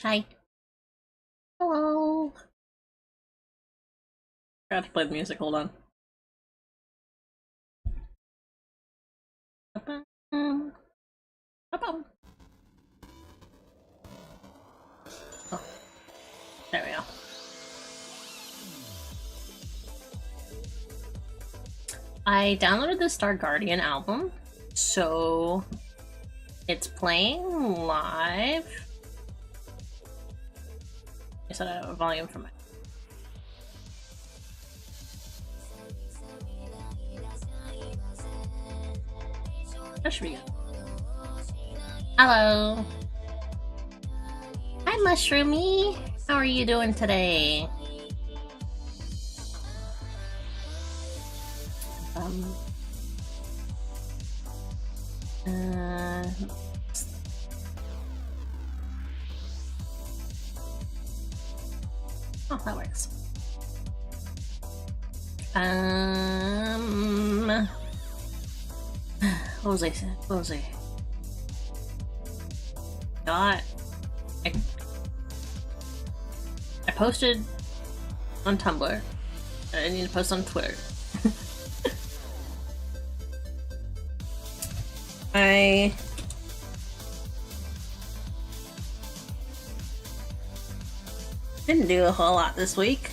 Hi. Hello. Forgot to play the music, hold on. Oh, there we go. I downloaded the Star Guardian album, so it's playing live. I set a volume for my. That should be good. Hello. Hi, Mushroomy. How are you doing today? Oh, that works. What was I saying? What was I? I posted on Tumblr. I need to post on Twitter. I didn't do a whole lot this week.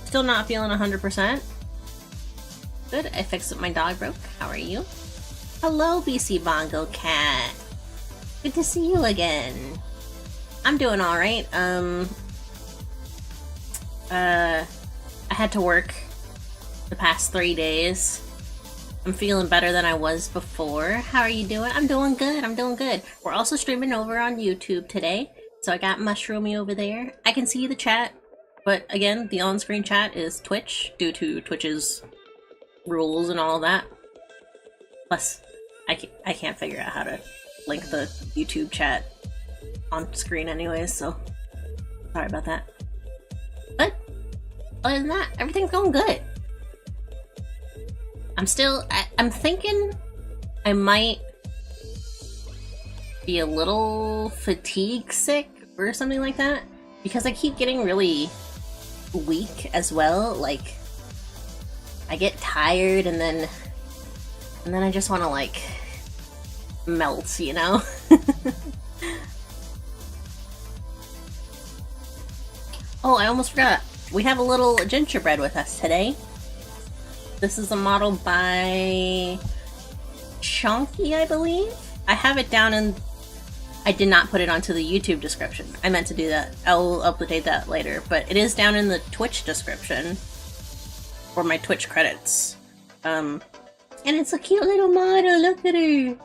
Still not feeling 100%. Good, I fixed up my dog broke. How are you? Hello, BC Bongo Cat. Good to see you again. I'm doing alright. I had to work the past 3 days. I'm feeling better than I was before. How are you doing? I'm doing good, I'm doing good. We're also streaming over on YouTube today. So I got Mushroomy over there. I can see the chat, but again, the on-screen chat is Twitch, due to Twitch's rules and all that. Plus, I can't figure out how to link the YouTube chat on screen anyways, so sorry about that. But other than that, everything's going good. I'm thinking I might be a little fatigue sick or something like that, because I keep getting really weak as well. Like, I get tired and then I just want to like melts, you know? Oh, I almost forgot. We have a little gingerbread with us today. This is a model by Chonky, I believe. I have it down in... I did not put it onto the YouTube description. I meant to do that. I'll update that later. But it is down in the Twitch description. Or my Twitch credits. And it's a cute little model. Look at her.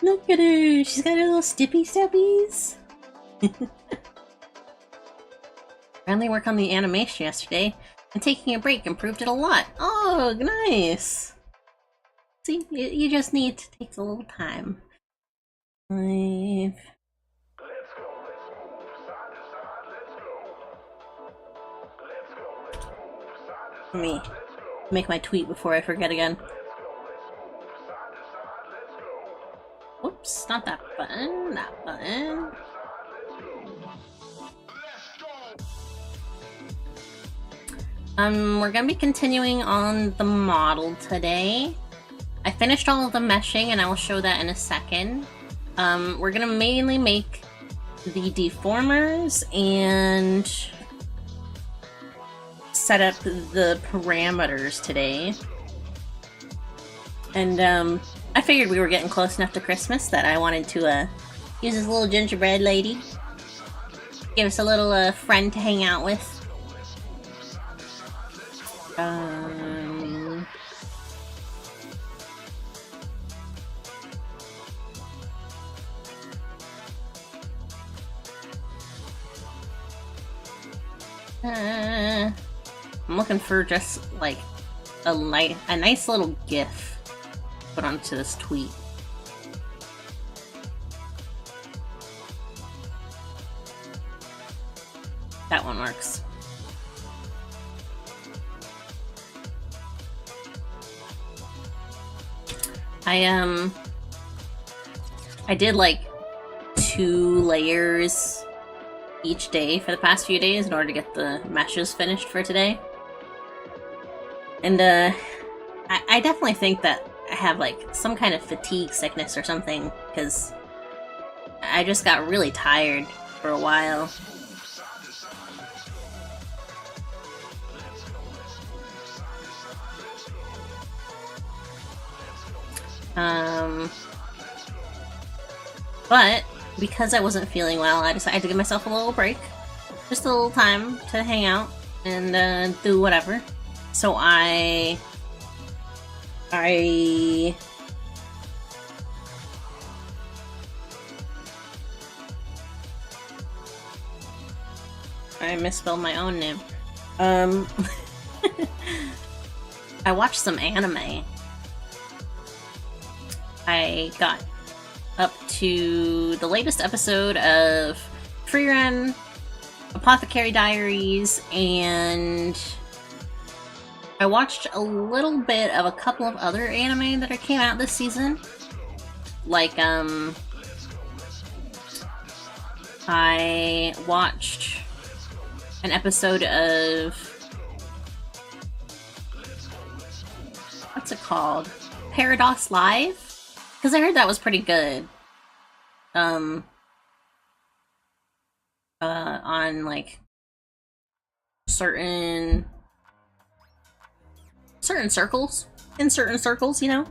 Look at her. She's got her little stippy steppies. Finally worked on the animation yesterday. And taking a break improved it a lot. Oh, nice. See, you just need to take a little time. Live. Let me make my tweet before I forget again. Whoops, not that button, that button. We're gonna be continuing on the model today. I finished all of the meshing and I will show that in a second. We're gonna mainly make the deformers and set up the parameters today. And I figured we were getting close enough to Christmas that I wanted to use this little gingerbread lady. Give us a little friend to hang out with. I'm looking for just like a nice little GIF to put onto this tweet. That one works. I did like 2 layers each day for the past few days in order to get the meshes finished for today. And I definitely think that I have like some kind of fatigue sickness or something, because I just got really tired for a while. But because I wasn't feeling well, I decided to give myself a little break. Just a little time to hang out and do whatever. So I misspelled my own name. I watched some anime. I got up to the latest episode of Free Run, Apothecary Diaries, and I watched a little bit of a couple of other anime that came out this season. Like, I watched an episode of... what's it called? Paradox Live? Because I heard that was pretty good. On like certain circles, in certain circles, you know.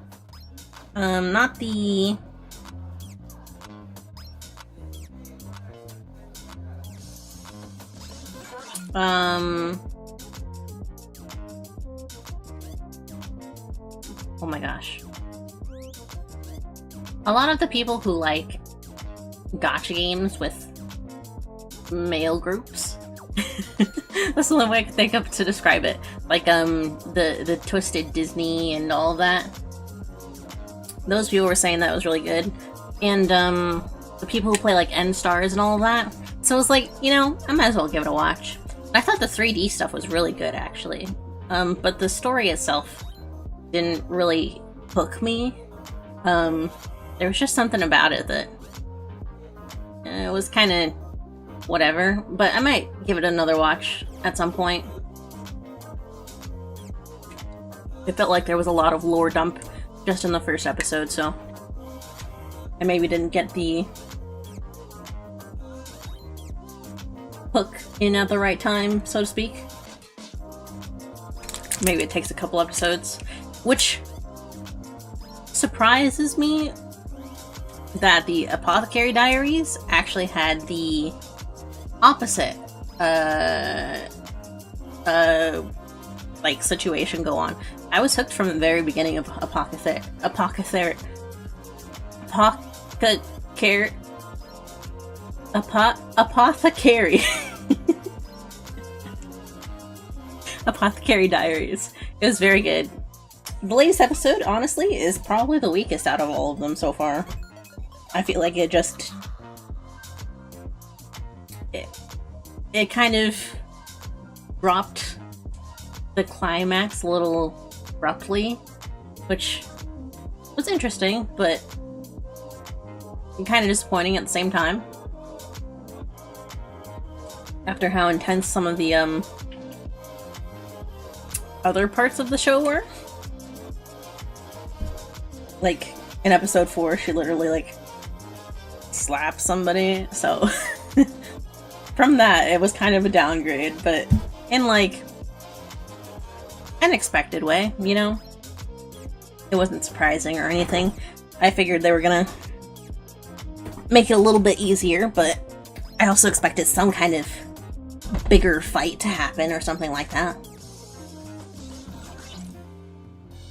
Not the oh my gosh. A lot of the people who like gacha games with male groups. That's the only way I can think of to describe it. Like the Twisted Disney and all of that. Those people were saying that was really good. And the people who play like End Stars and all of that. So I was like, you know, I might as well give it a watch. I thought the 3D stuff was really good actually. But the story itself didn't really hook me. There was just something about it that it was kind of whatever, but I might give it another watch at some point. It felt like there was a lot of lore dump just in the first episode, so I maybe didn't get the hook in at the right time, so to speak. Maybe it takes a couple episodes, which surprises me that the Apothecary Diaries actually had the opposite like situation go on. I was hooked from the very beginning of Apothecary Apothecary Diaries. It was very good. The latest episode, honestly, is probably the weakest out of all of them so far. I feel like it just... It kind of dropped the climax a little abruptly, which was interesting, but kind of disappointing at the same time. After how intense some of the other parts of the show were. Like, in episode 4, she literally, like, slapped somebody, so... From that, it was kind of a downgrade, but in, like, an expected way, you know? It wasn't surprising or anything. I figured they were gonna make it a little bit easier, but I also expected some kind of bigger fight to happen or something like that.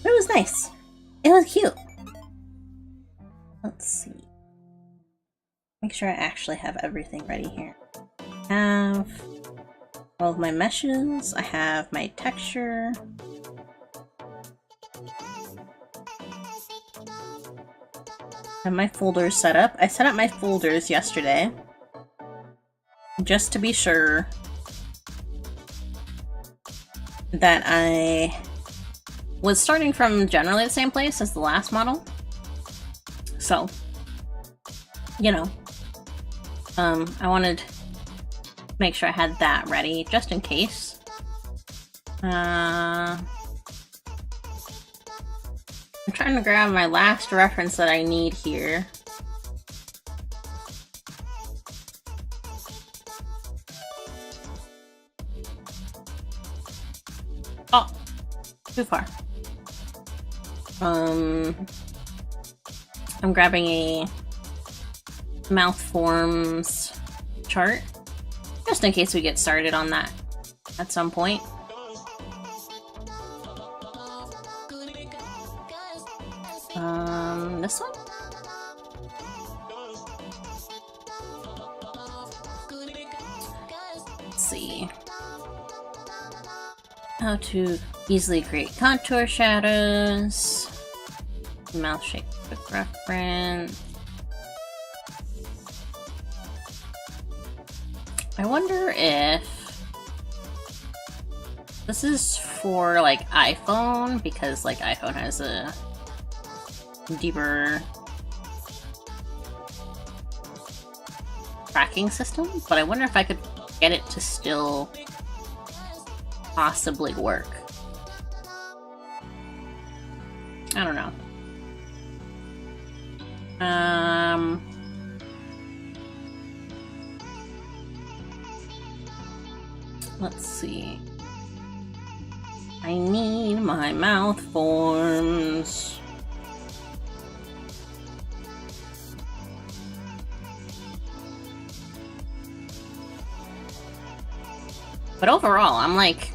But it was nice. It was cute. Let's see. Make sure I actually have everything ready here. I have all of my meshes. I have my texture. I have my folders set up. I set up my folders yesterday just to be sure that I was starting from generally the same place as the last model. So, you know, I wanted to make sure I had that ready just in case. I'm trying to grab my last reference that I need here. Oh, too far. I'm grabbing a mouth forms chart, just in case we get started on that at some point. This one? Let's see. How to easily create contour shadows. Mouth shape quick reference. I wonder if this is for like iPhone, because like iPhone has a deeper tracking system, but I wonder if I could get it to still possibly work. I don't know. Let's see. I need my mouth forms. But overall, I'm like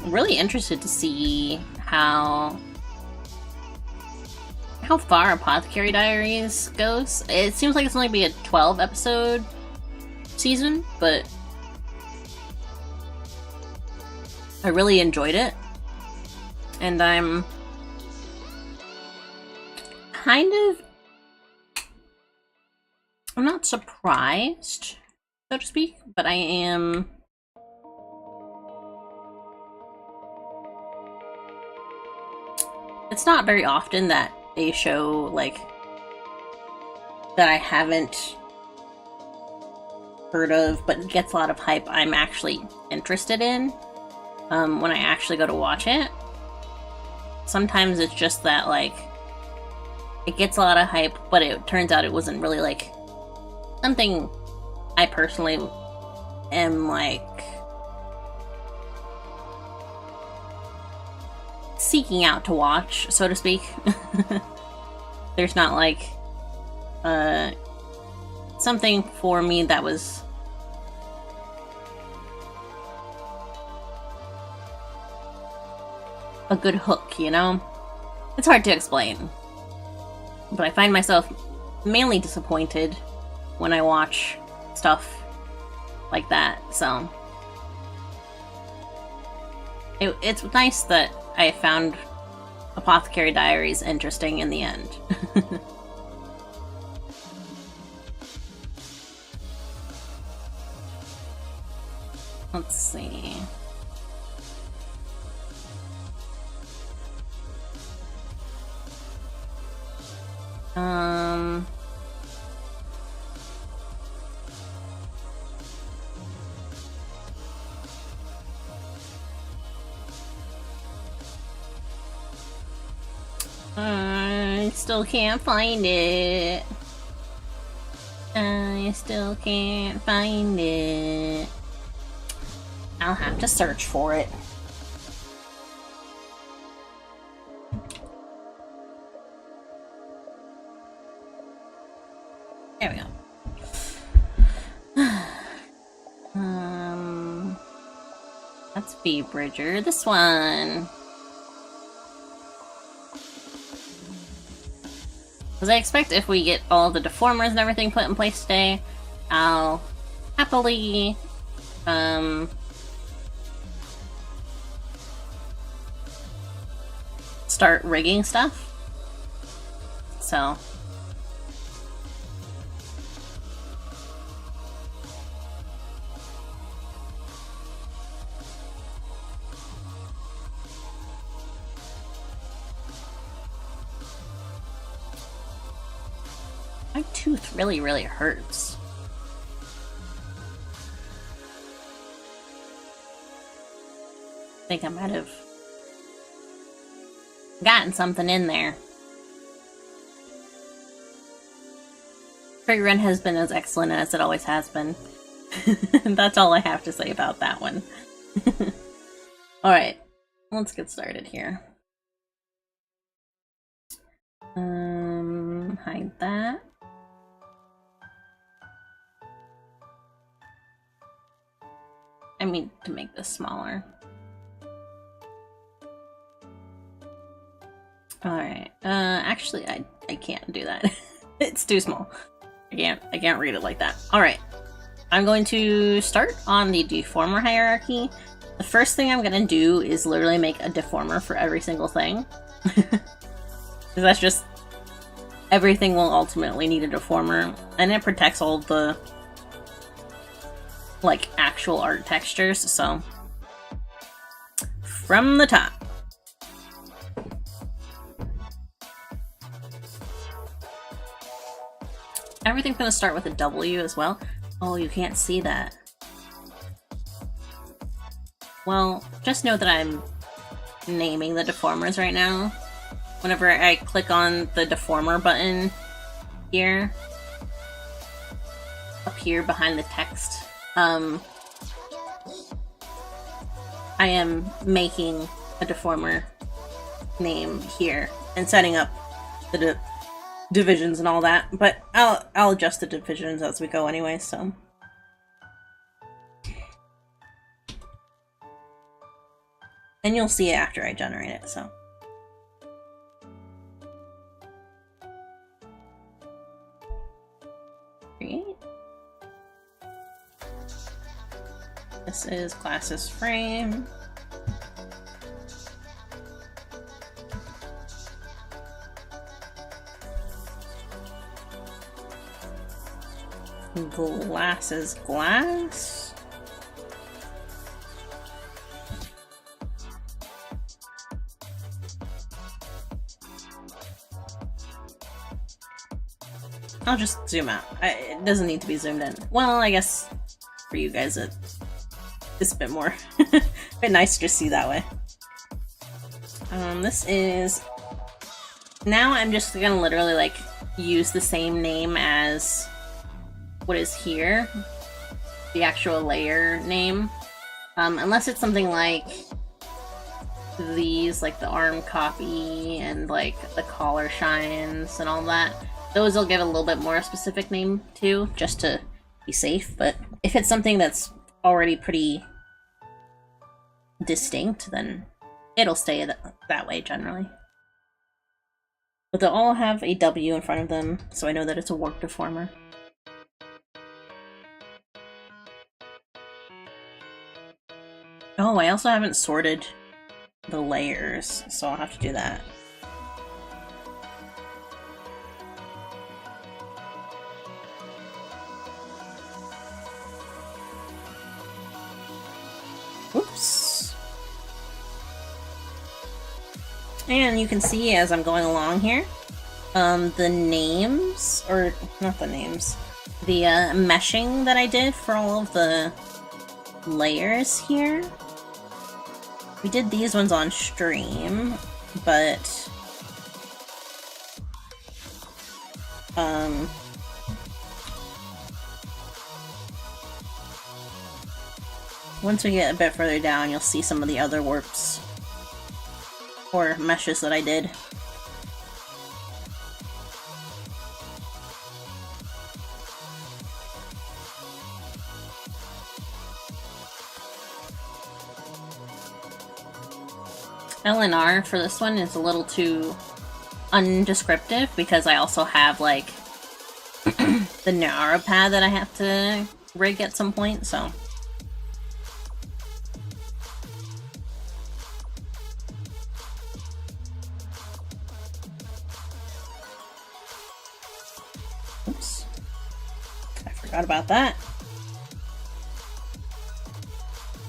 really interested to see how far Apothecary Diaries goes. It seems like it's only be a 12 episode season, but I really enjoyed it. And I'm I'm not surprised, so to speak, but I am it's not very often that a show like that I haven't heard of but gets a lot of hype I'm actually interested in when I actually go to watch it. Sometimes it's just that like It gets a lot of hype, but it turns out it wasn't really like something I personally am like seeking out to watch, so to speak. There's not like something for me that was a good hook, you know? It's hard to explain. But I find myself mainly disappointed when I watch stuff like that, so it's nice that I found Apothecary Diaries interesting in the end. Let's see. I still can't find it. I still can't find it. I'll have to search for it. There we go. That's B Bridger. This one. Because I expect if we get all the Deformers and everything put in place today, I'll happily start rigging stuff. So my tooth really hurts. I think I might have gotten something in there. Free Run has been as excellent as it always has been. That's all I have to say about that one. Alright, let's get started here. Hide that. I mean to make this smaller. Alright, actually I can't do that. It's too small. I can't read it like that. Alright, I'm going to start on the deformer hierarchy. The first thing I'm gonna do is literally make a deformer for every single thing. Because that's just, everything will ultimately need a deformer, and it protects all the like actual art textures, so from the top. Everything's gonna start with a W as well. Oh, you can't see that. Well, just know that I'm naming the deformers right now. Whenever I click on the deformer button here, up here behind the text, I am making a deformer name here and setting up the divisions and all that, but I'll adjust the divisions as we go anyway, so. And you'll see it after I generate it, so. Create. This is classes frame. Glass is glass. I'll just zoom out. It doesn't need to be zoomed in. Well, I guess for you guys it's a bit more a bit nicer to see that way. This is now I'm just gonna literally like use the same name as what is here, the actual layer name, unless it's something like these, like the arm copy and like the collar shines and all that. Those I'll give a little bit more specific name to, just to be safe. But if it's something that's already pretty distinct, then it'll stay that way generally. But they'll all have a W in front of them, so I know that it's a warp deformer. Oh, I also haven't sorted the layers, so I'll have to do that. Oops. And you can see as I'm going along here, the names, or not the names, the meshing that I did for all of the layers here. We did these ones on stream, but once we get a bit further down, you'll see some of the other warps or meshes that I did. LNR for this one is a little too undescriptive because I also have like the Nara pad that I have to rig at some point, so. Oops. I forgot about that.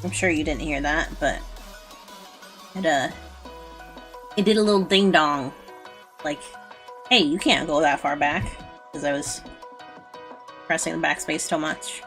I'm sure you didn't hear that, but it did a little ding dong. Like, hey, you can't go that far back. Because I was pressing the backspace so much.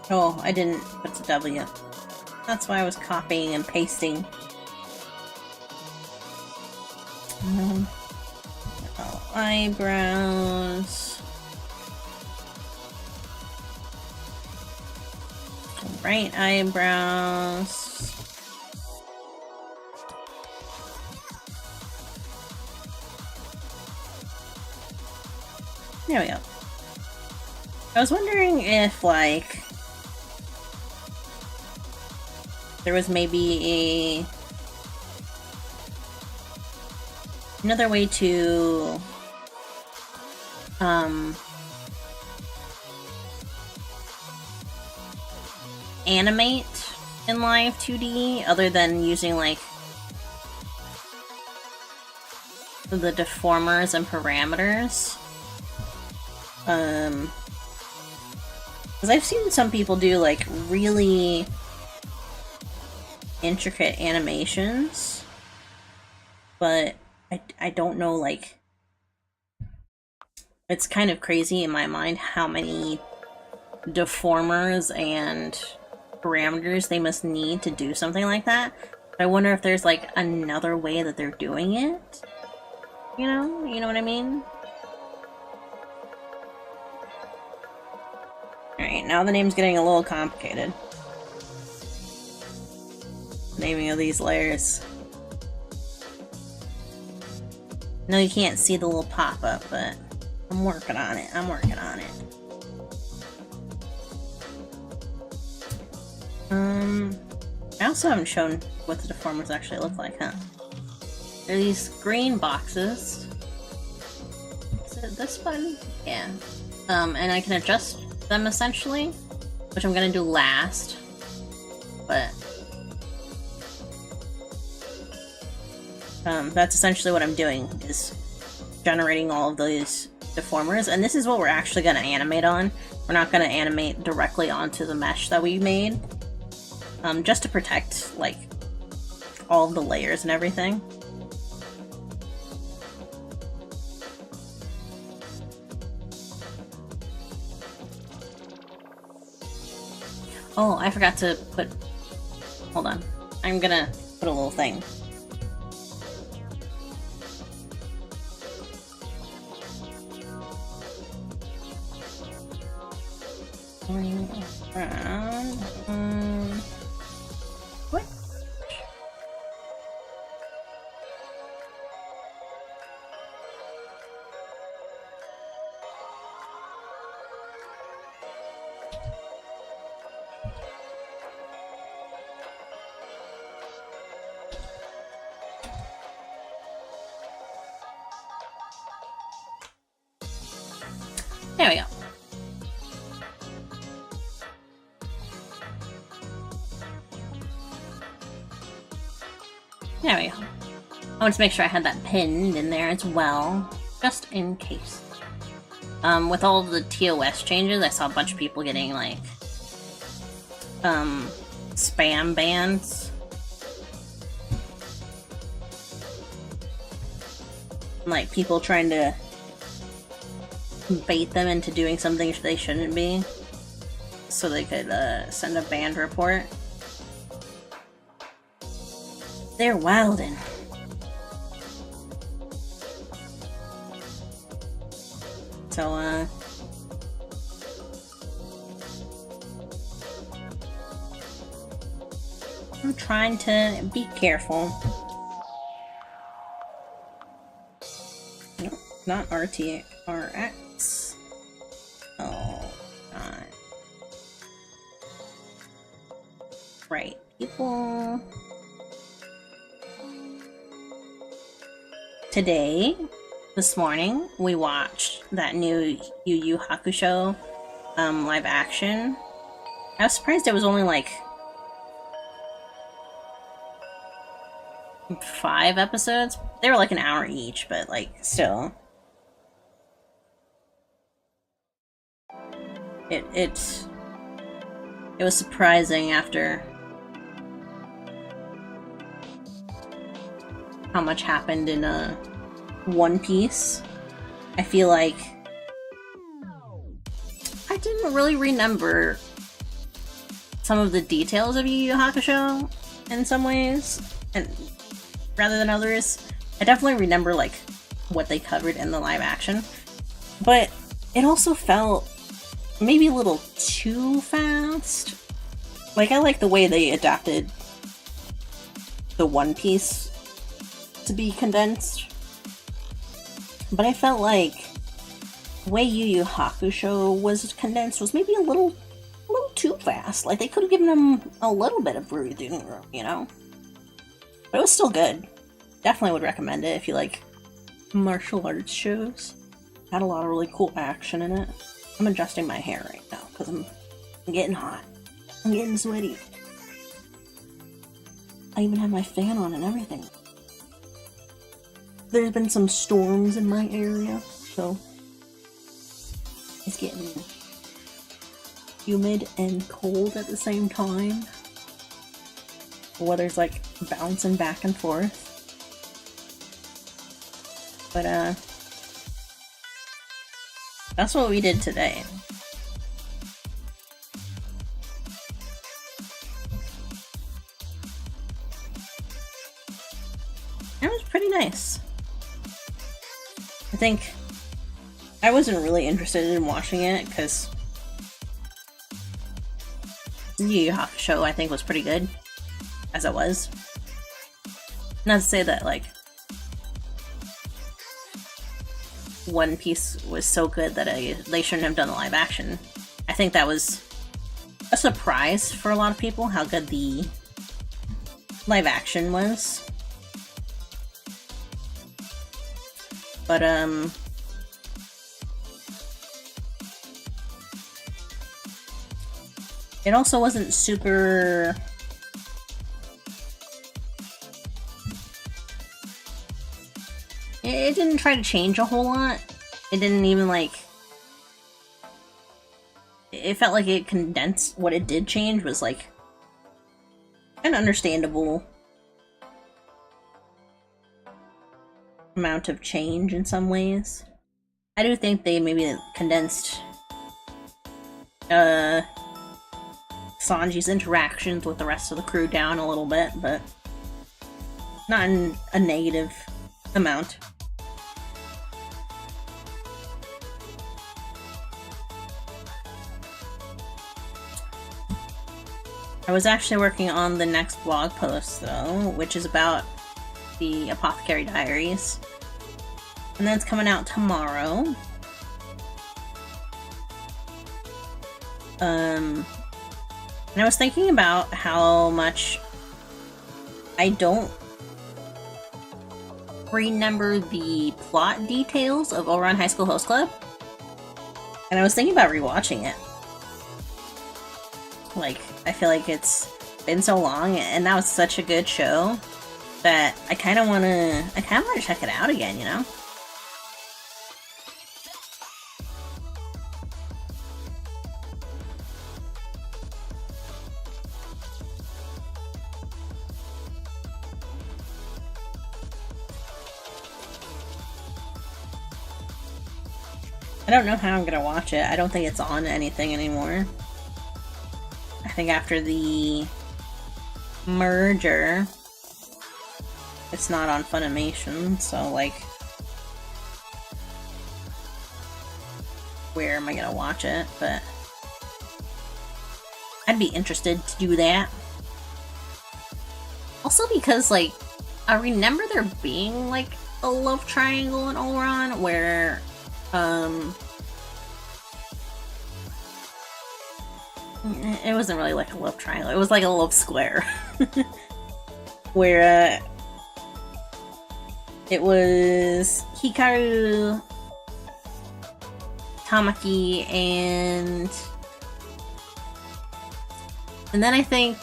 Oh, I didn't put the W. That's why I was copying and pasting. Eyebrows. Right eyebrows. There we go. I was wondering if, like, there was maybe another way to animate in LIVE2D other than using like the deformers and parameters. Because I've seen some people do like really intricate animations, but I don't know, like, it's kind of crazy in my mind how many deformers and parameters they must need to do something like that. I wonder if there's like another way that they're doing it. You know what I mean? Alright, now the name's getting a little complicated. Naming of these layers. No, you can't see the little pop-up, but I'm working on it. I'm working on it. I also haven't shown what the deformers actually look like, huh? They're these green boxes. Is it this one? Yeah. And I can adjust them essentially, which I'm gonna do last. But that's essentially what I'm doing, is generating all of those deformers, and this is what we're actually going to animate on. We're not going to animate directly onto the mesh that we made, just to protect, like, all of the layers and everything. Oh, I forgot to put... Hold on. I'm gonna put a little thing. Around... what? There we go. There we go. I wanted to make sure I had that pinned in there as well, just in case. With all of the TOS changes, I saw a bunch of people getting, like, spam bans. Like, people trying to bait them into doing something they shouldn't be, so they could, send a banned report. They're wildin'. So, I'm trying to be careful. Nope, not RTRX. Oh, God. Right, people. Today, this morning, we watched that new Yu Yu Hakusho live action. I was surprised it was only like 5 episodes. They were like an hour each, but like still. It was surprising after how much happened in One Piece. I feel like I didn't really remember some of the details of Yu Yu Hakusho in some ways, and rather than others. I definitely remember like what they covered in the live action, but it also felt maybe a little too fast. Like, I like the way they adapted the One Piece to be condensed, but I felt like the way Yu Yu Hakusho was condensed was maybe a little too fast. Like, they could have given them a little bit of breathing room, you know? But it was still good. Definitely would recommend it if you like martial arts shows. Had a lot of really cool action in it. I'm adjusting my hair right now because I'm getting hot. I'm getting sweaty. I even have my fan on and everything. There's been some storms in my area, so it's getting humid and cold at the same time. The weather's like bouncing back and forth. But that's what we did today. It was pretty nice. I think I wasn't really interested in watching it because Yu Yu Hakusho I think was pretty good as it was. Not to say that like One Piece was so good that they shouldn't have done the live action. I think that was a surprise for a lot of people how good the live action was. But it also wasn't super it didn't try to change a whole lot it didn't even like... It felt like it condensed what it did change was like an understandable amount of change in some ways. I do think they maybe condensed Sanji's interactions with the rest of the crew down a little bit, but not in a negative amount. I was actually working on the next blog post, though, which is about the Apothecary Diaries. And that's coming out tomorrow. And I was thinking about how much I don't remember the plot details of Ouran High School Host Club. And I was thinking about rewatching it. Like, I feel like it's been so long, and that was such a good show that I kind of want to check it out again, you know? I don't know how I'm gonna watch it. I don't think it's on anything anymore. I think after the merger, it's not on Funimation, so like, where am I gonna watch it? But I'd be interested to do that. Also because, like, I remember there being like a love triangle in Ouran where it wasn't really like a love triangle, it was like a love square. Where it was Hikaru, Tamaki, and then I think,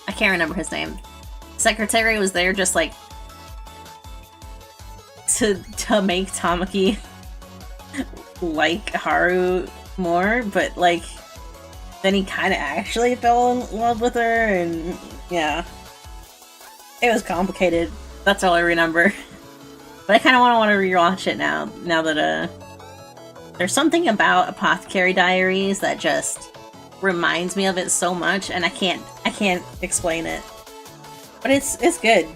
I can't remember his name. Secretary was there just like to make Tamaki like Haru more, but like then he kind of actually fell in love with her, and yeah, it was complicated. That's all I remember. But I kind of want to rewatch it now that there's something about Apothecary Diaries that just reminds me of it so much, and I can't explain it. But it's good.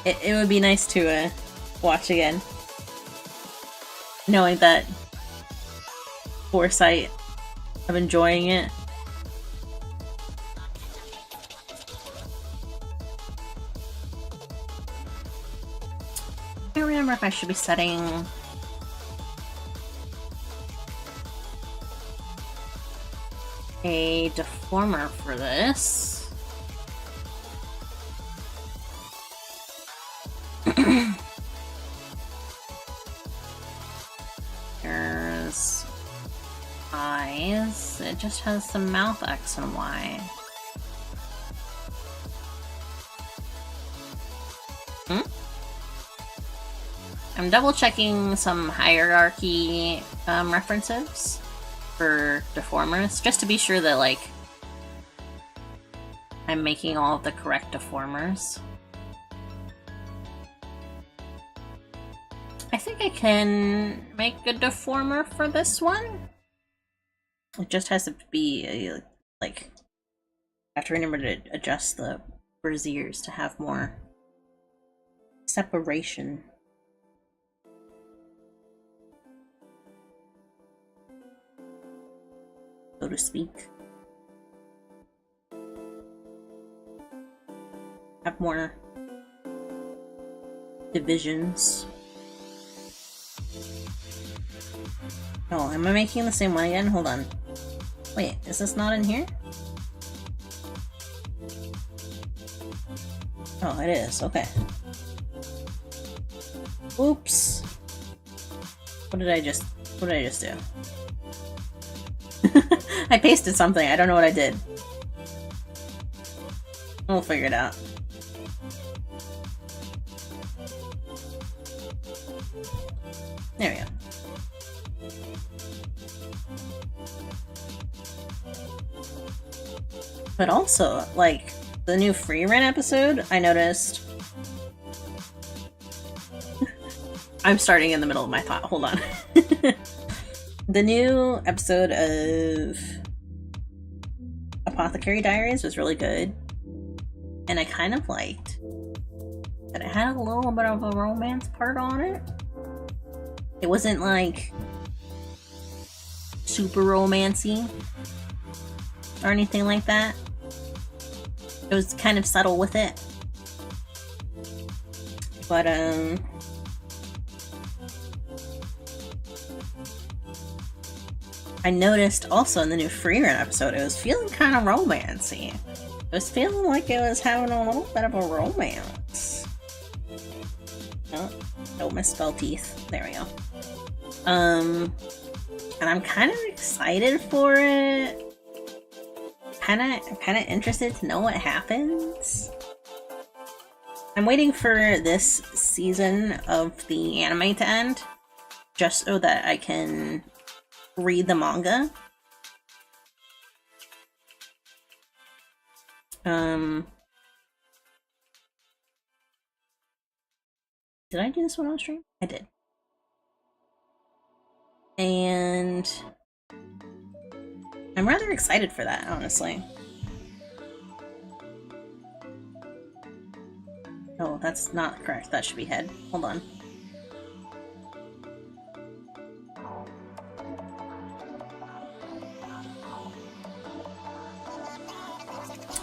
It would be nice to watch again, knowing that foresight of enjoying it. I don't remember if I should be setting a deformer for this. There's eyes. It just has some mouth X and Y. I'm double checking some hierarchy references for Deformers, just to be sure that, like, I'm making all of the correct Deformers. I think I can make a Deformer for this one. It just has to be, like, I have to remember to adjust the braziers to have more separation. So to speak. Have more divisions. Oh, am I making the same one again? Hold on. Wait, is this not in here? Oh, it is. Okay. Oops. What did I just do? I pasted something. I don't know what I did. We'll figure it out. There we go. But also, like, the new free rent episode, I noticed... I'm starting in the middle of my thought, hold on. The new episode of Apothecary Diaries was really good. And I kind of liked that it had a little bit of a romance part on it. It wasn't like super romancy or anything like that. It was kind of subtle with it. But I noticed also in the new free run episode, it was feeling kind of romancy. It was feeling like it was having a little bit of a romance. Oh, don't misspell teeth. There we go. And I'm kind of excited for it. I'm kind of interested to know what happens. I'm waiting for this season of the anime to end, just so that I can read the manga. Did I do this one on stream? I did. And I'm rather excited for that, honestly. Oh, that's not correct. That should be head. Hold on.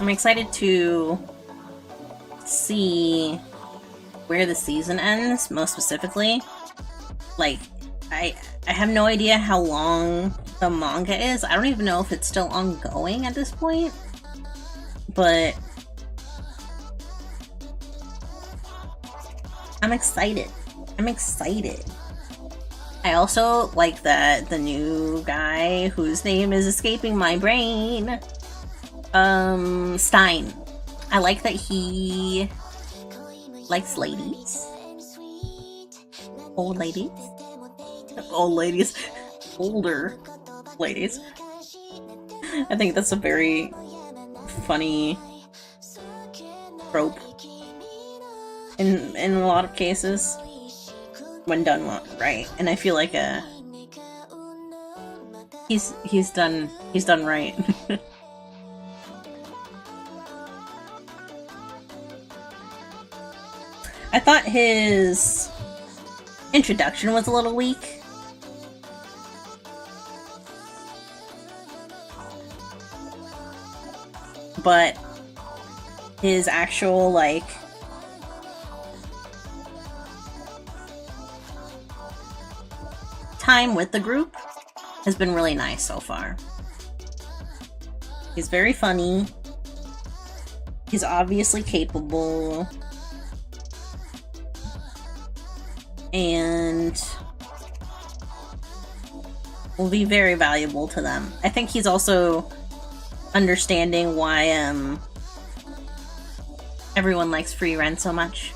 I'm excited to see where the season ends, most specifically. Like, I have no idea how long the manga is. I don't even know if it's still ongoing at this point. But I'm excited. I'm excited. I also like that the new guy, whose name is escaping my brain, Stein. I like that he likes ladies. Old ladies. Old ladies. Older ladies. I think that's a very funny trope in a lot of cases when done right. And I feel like he's done right. I thought his introduction was a little weak. But his actual, like, time with the group has been really nice so far. He's very funny. He's obviously capable. And will be very valuable to them. I think he's also understanding why everyone likes free rent so much.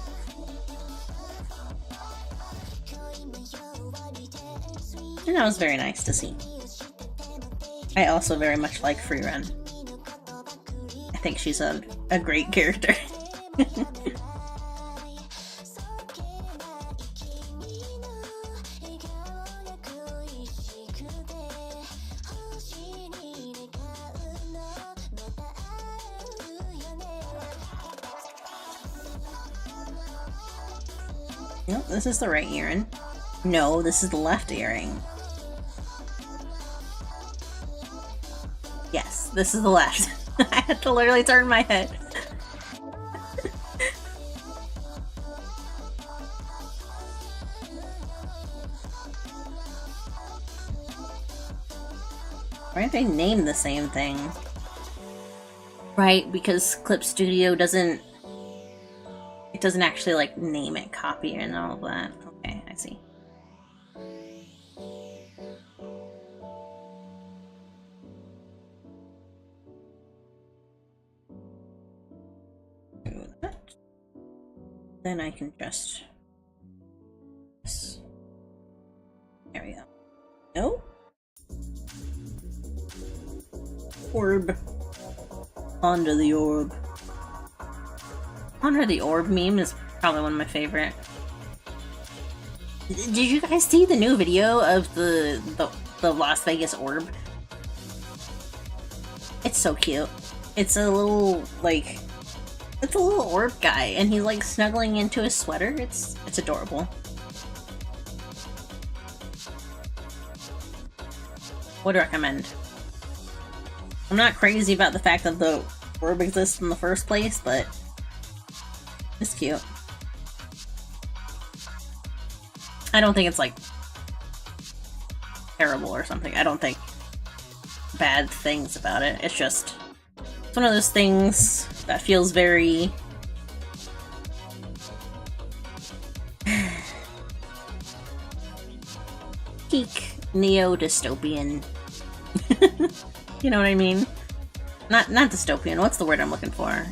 And that was very nice to see. I also very much like free rent. I think she's a great character. Nope, this is the right earring. No, this is the left earring. Yes, this is the left. I had to literally turn my head. Why aren't they named the same thing? Right, because Clip Studio doesn't... It doesn't actually, like, name it copy and all of that. Okay, I see. Do that. Then I can just Under the orb. Under the orb meme is probably one of my favorite. Did you guys see the new video of the Las Vegas orb? It's so cute. It's a little, like, it's a little orb guy, and he's like snuggling into his sweater. It's adorable. Would recommend. I'm not crazy about the fact that the orb exists in the first place, but it's cute. I don't think it's like terrible or something. I don't think bad things about it. It's just, it's one of those things that feels very peak neo-dystopian. You know what I mean? Not dystopian. What's the word I'm looking for?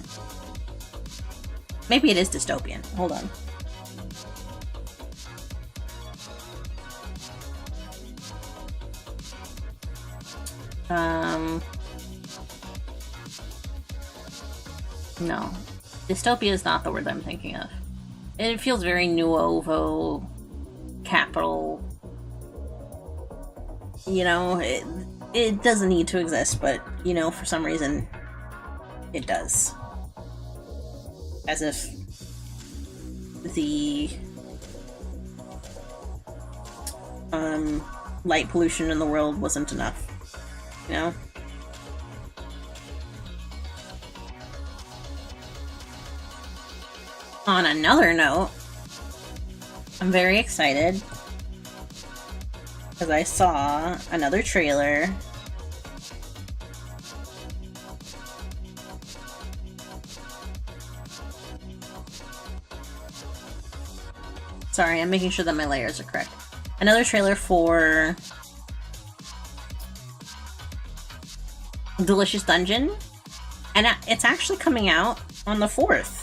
Maybe it is dystopian. Hold on. No. Dystopia is not the word I'm thinking of. It feels very nouveau capital. You know, it doesn't need to exist, but, you know, for some reason, it does. As if the light pollution in the world wasn't enough, you know? On another note, I'm very excited because I saw another trailer Sorry, I'm making sure that my layers are correct. Another trailer for Delicious Dungeon, and it's actually coming out on the 4th.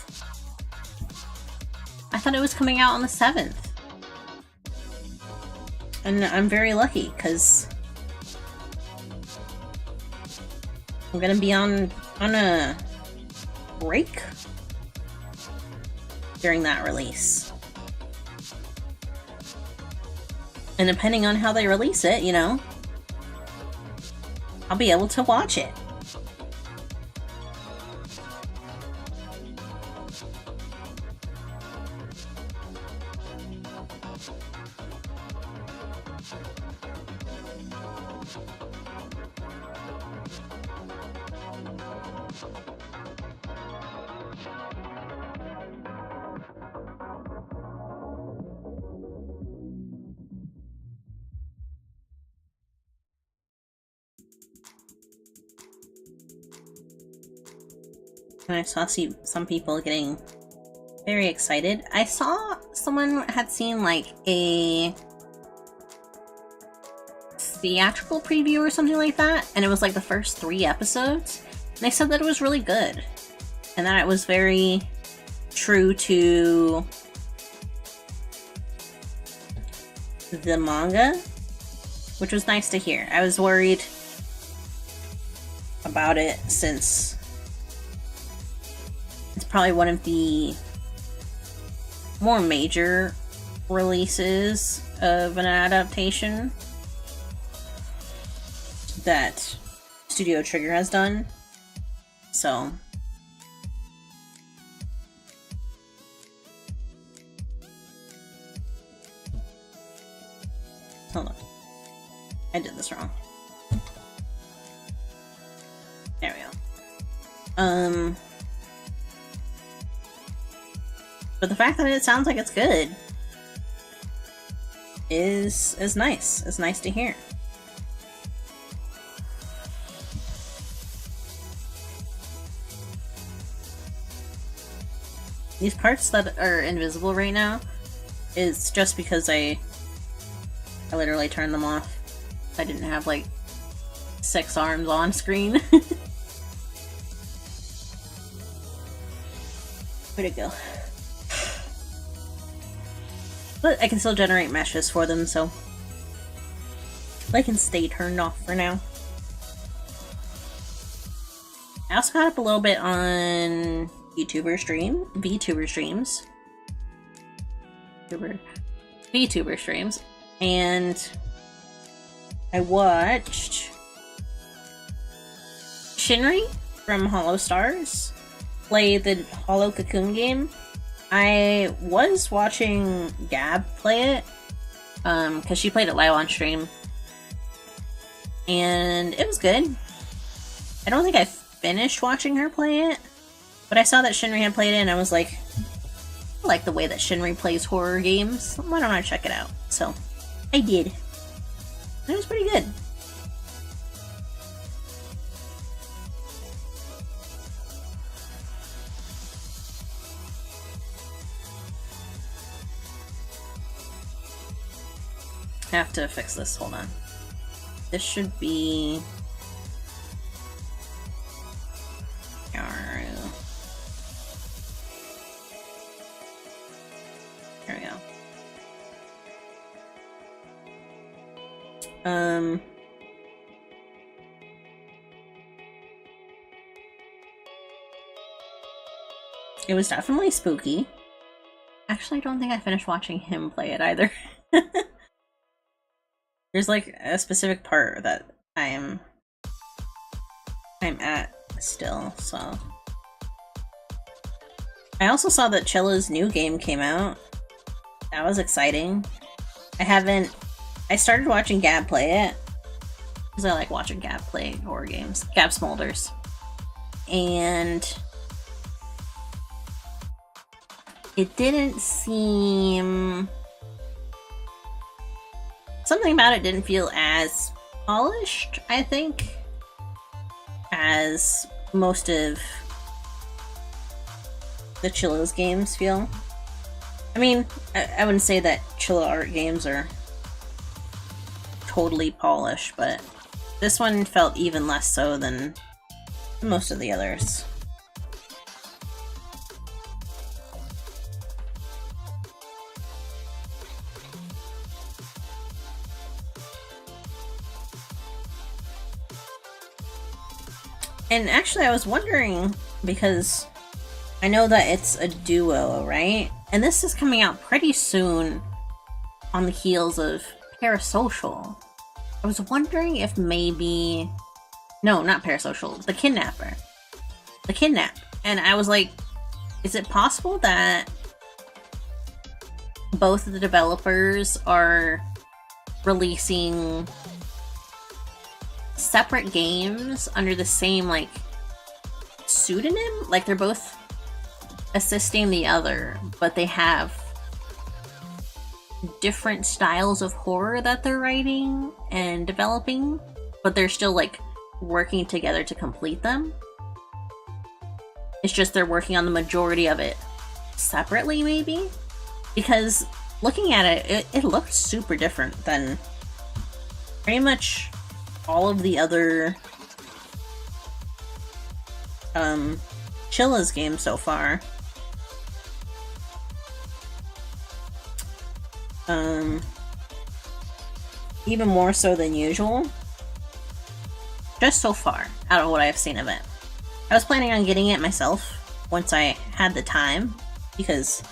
I thought it was coming out on the 7th. And I'm very lucky, because I'm gonna be on a break during that release. And depending on how they release it, you know, I'll be able to watch it. And I saw some people getting very excited. I saw someone had seen like a theatrical preview or something like that, and it was like the first 3 episodes, and they said that it was really good and that it was very true to the manga, which was nice to hear. I was worried about it since it's probably one of the more major releases of an adaptation that Studio Trigger has done. So hold on. I did this wrong. There we go. But the fact that it sounds like it's good is nice. It's nice to hear. These parts that are invisible right now is just because I literally turned them off. I didn't have like 6 arms on screen. Where'd it go? But I can still generate meshes for them, so they can stay turned off for now. also got up a little bit on VTuber streams, and I watched Shinri from Hollow Stars play the Hollow Cocoon game. I was watching Gab play it, because she played it live on stream, and it was good. I don't think I finished watching her play it, but I saw that Shinri had played it, and I was like, I like the way that Shinri plays horror games. Why don't I check it out? So, I did. It was pretty good. I have to fix this. Hold on. This should be... There we go. It was definitely spooky. Actually, I don't think I finished watching him play it either. There's like a specific part that I'm at still, so. I also saw that Chilla's new game came out. That was exciting. I started watching Gab play it, because I like watching Gab play horror games. Gab Smolders. And it didn't seem... Something about it didn't feel as polished, I think, as most of the Chilla's games feel. I mean, I wouldn't say that Chilla art games are totally polished, but this one felt even less so than most of the others. And actually, I was wondering, because I know that it's a duo, right? And this is coming out pretty soon on the heels of Parasocial. I was wondering if maybe... No, not Parasocial. The Kidnapper. The Kidnap. And I was like, is it possible that both of the developers are releasing separate games under the same, like, pseudonym? Like, they're both assisting the other, but they have different styles of horror that they're writing and developing, but they're still, like, working together to complete them. It's just they're working on the majority of it separately, maybe? Because looking at it, it looked super different than pretty much all of the other Chilla's games so far. Even more so than usual. Just so far, out of what I've seen of it. I was planning on getting it myself once I had the time, because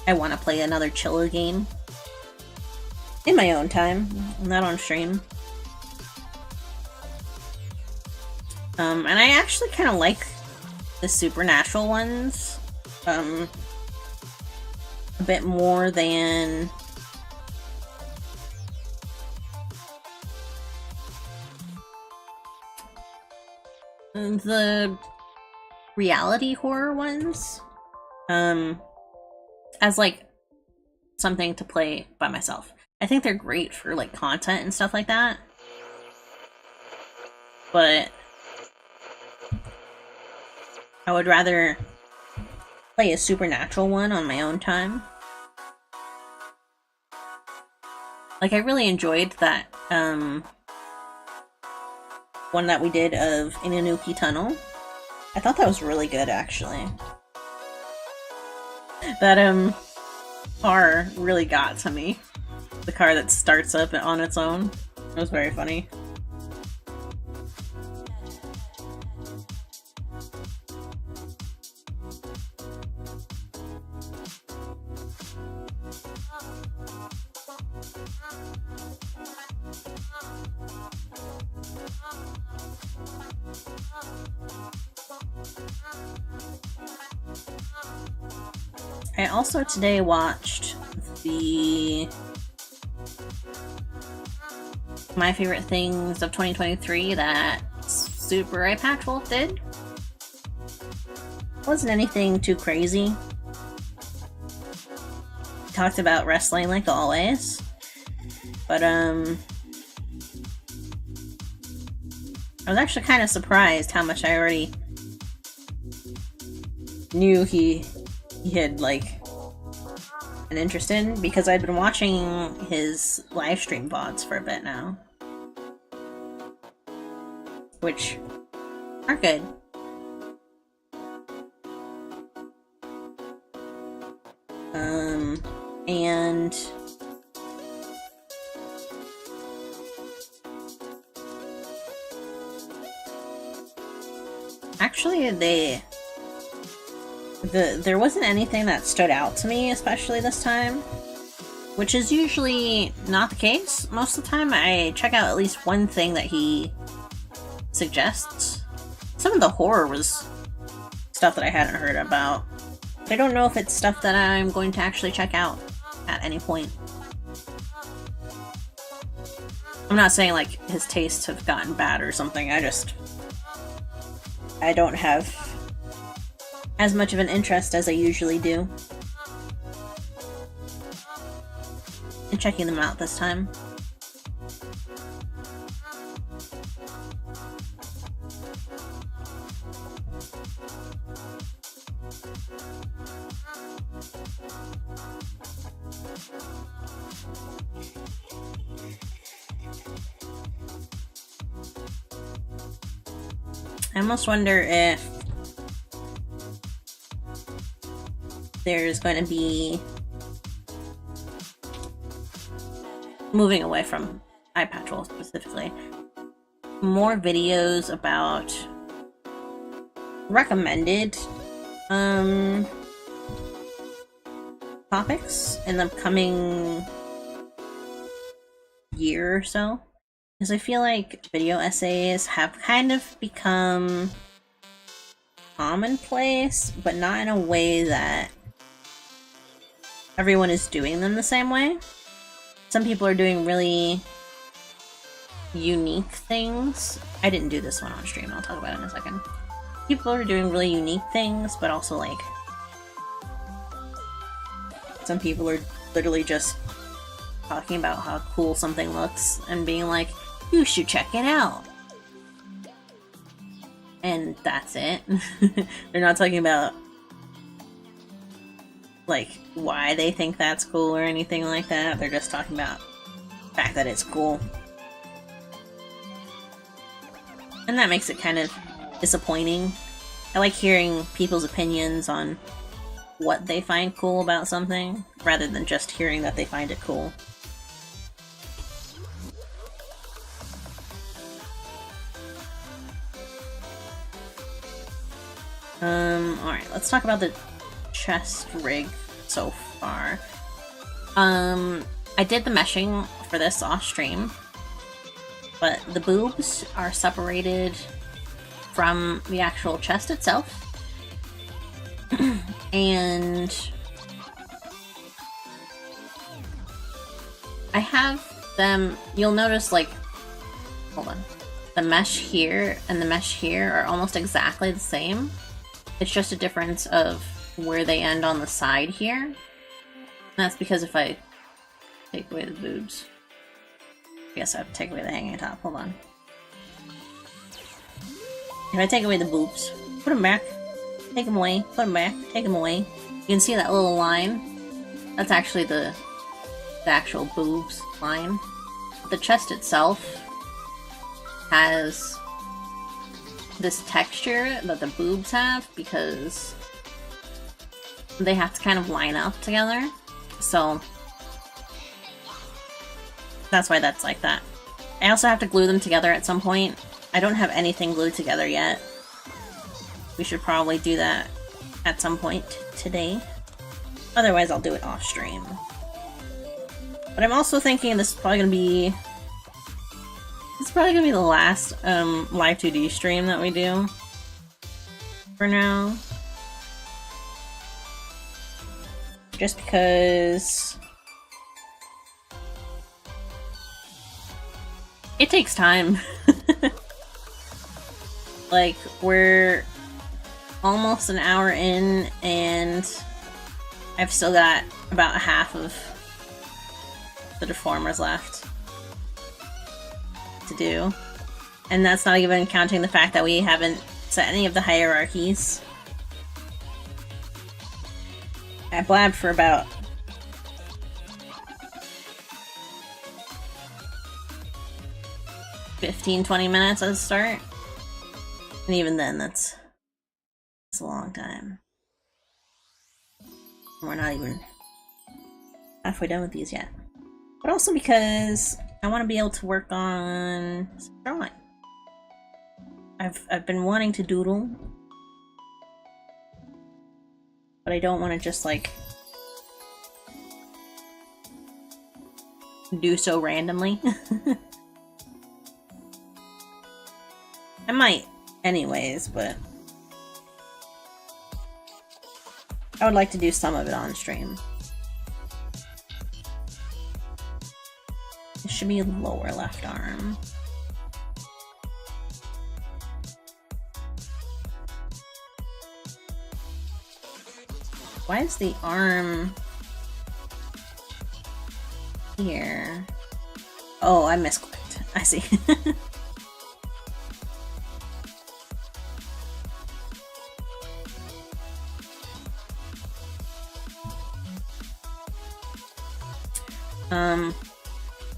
I want to play another Chilla game in my own time, not on stream. And I actually kind of like the supernatural ones a bit more than the reality horror ones, as like something to play by myself. I think they're great for like content and stuff like that, but I would rather play a supernatural one on my own time. Like, I really enjoyed that one that we did of Inanuki Tunnel. I thought that was really good, actually. That car really got to me. The car that starts up on its own. It was very funny. I also today watched the My Favorite Things of 2023 that Super Eye Patch Wolf did. Wasn't anything too crazy. Talked about wrestling like always. But I was actually kind of surprised how much I already knew he had like an interest in, because I'd been watching his live stream VODs for a bit now, which are good. And actually there wasn't anything that stood out to me, especially this time, which is usually not the case. Most of the time I check out at least one thing that he suggests. Some of the horror was stuff that I hadn't heard about. I don't know if it's stuff that I'm going to actually check out at any point. I'm not saying like his tastes have gotten bad or something, I don't have as much of an interest as I usually do in checking them out this time. I almost wonder if there's going to be, moving away from Eye Patch Wolf specifically, more videos about recommended topics in the coming year or so. Because I feel like video essays have kind of become commonplace, but not in a way that everyone is doing them the same way. Some people are doing really unique things. I didn't do this one on stream, I'll talk about it in a second. People are doing really unique things, but also like some people are literally just talking about how cool something looks and being like, you should check it out. And that's it. They're not talking about like why they think that's cool or anything like that. They're just talking about the fact that it's cool. And that makes it kind of disappointing. I like hearing people's opinions on what they find cool about something, rather than just hearing that they find it cool. Alright, let's talk about the chest rig so far. I did the meshing for this off stream, but the boobs are separated from the actual chest itself. And I have them, you'll notice like, hold on, the mesh here and the mesh here are almost exactly the same. It's just a difference of where they end on the side here. And that's because if I take away the boobs, I guess I have to take away the hanging top, hold on. If I take away the boobs, put them back, take them away, put them back, take them away. You can see that little line? That's actually the actual boobs line. The chest itself has this texture that the boobs have because they have to kind of line up together. So that's why that's like that. I also have to glue them together at some point. I don't have anything glued together yet. We should probably do that at some point today. Otherwise I'll do it off stream. But I'm also thinking this is probably gonna be the last LIVE2D stream that we do for now. just because it takes time. Like, we're almost an hour in, and I've still got about half of the Deformers left to do. And that's not even counting the fact that we haven't set any of the hierarchies. I blabbed for about 15-20 minutes at the start. And even then, that's a long time. We're not even halfway done with these yet. But also because I want to be able to work on some drawing. I've been wanting to doodle, but I don't want to just like do so randomly. I might anyways, but I would like to do some of it on stream. It should be lower left arm. Why is the arm here? Oh, I misclicked. I see.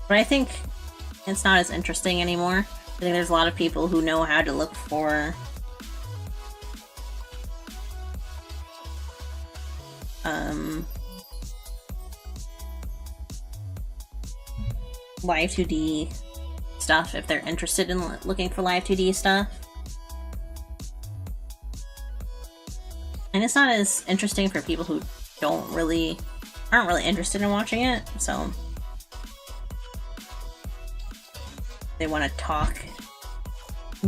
But I think it's not as interesting anymore. I think there's a lot of people who know how to look for LIVE2D stuff if they're interested in looking for LIVE2D stuff. And it's not as interesting for people who aren't really interested in watching it, so they want to talk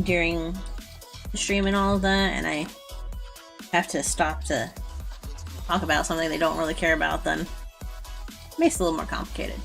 during the stream and all of that, and I have to stop to talk about something they don't really care about, then it makes it a little more complicated.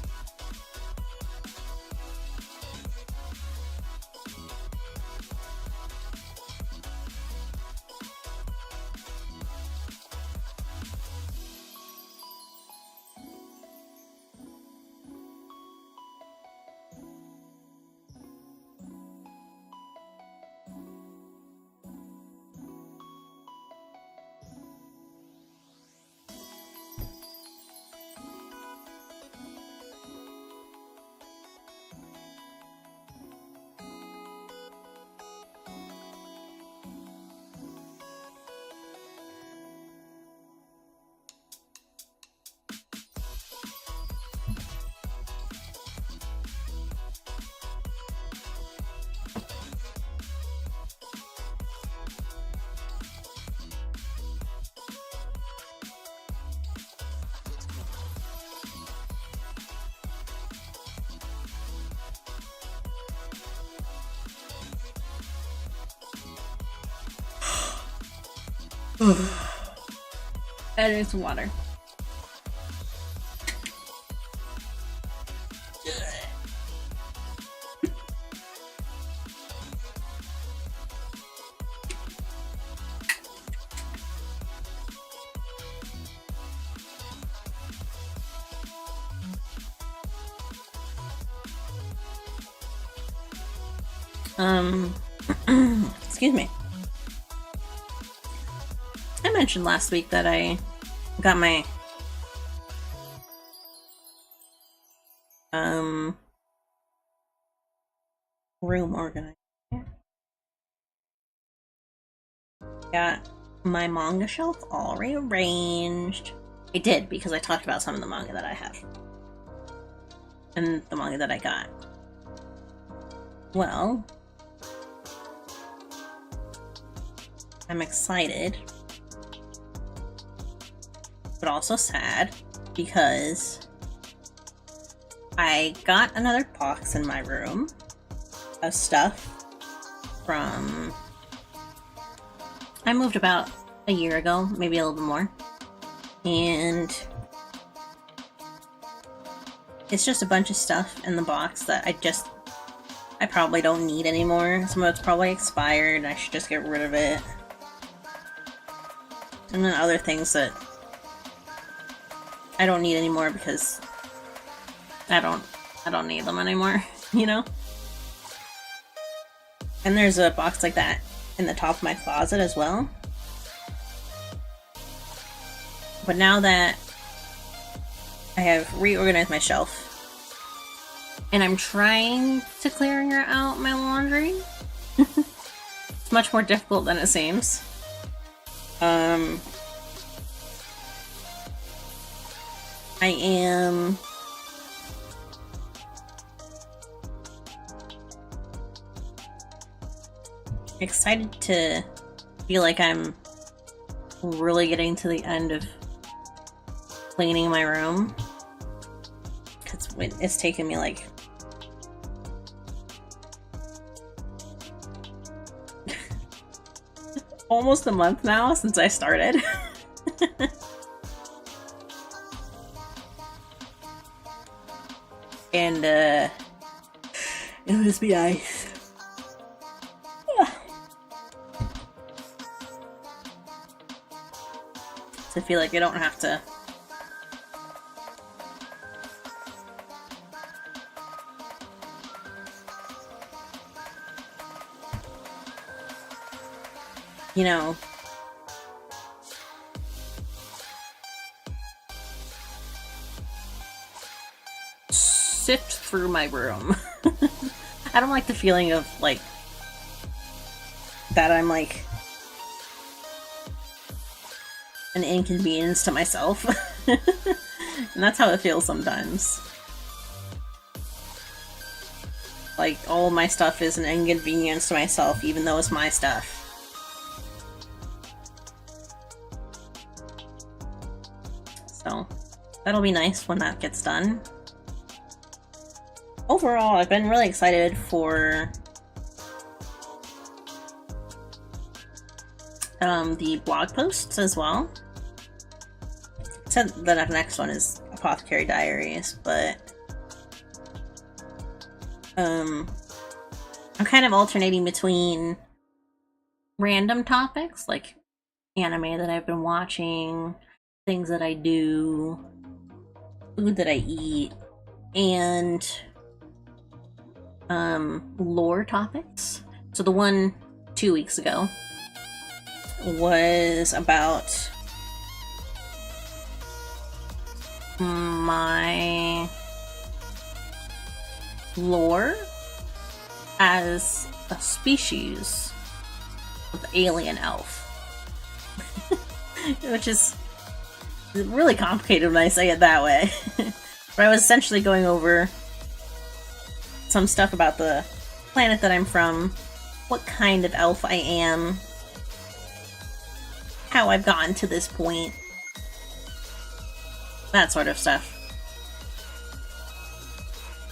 I drink some water. Excuse me. I mentioned last week that I got my room organized. Got my manga shelf all rearranged. I did because I talked about some of the manga that I have and the manga that I got. Well, I'm excited, but also sad because I got another box in my room of stuff from... I moved about a year ago, maybe a little bit more, and It's just a bunch of stuff in the box that I probably don't need anymore. Some of it's probably expired and I should just get rid of it. And then other things that I don't need anymore because I don't need them anymore, you know? And there's a box like that in the top of my closet as well. But now that I have reorganized my shelf and I'm trying to clear out my laundry, it's much more difficult than it seems. I am excited to feel like I'm really getting to the end of cleaning my room, because it's taken me like almost a month now since I started. And it would just be nice. So I feel like I don't have to you know, sift through my room. I don't like the feeling of like that I'm like an inconvenience to myself. And that's how it feels sometimes. Like all my stuff is an inconvenience to myself even though it's my stuff. So that'll be nice when that gets done. Overall, I've been really excited for the blog posts as well. I said that the next one is Apothecary Diaries, but I'm kind of alternating between random topics like anime that I've been watching, things that I do, food that I eat, and lore topics. So the one 2 weeks ago was about my lore as a species of alien elf. Which is really complicated when I say it that way. But I was essentially going over some stuff about the planet that I'm from, what kind of elf I am, how I've gotten to this point, that sort of stuff.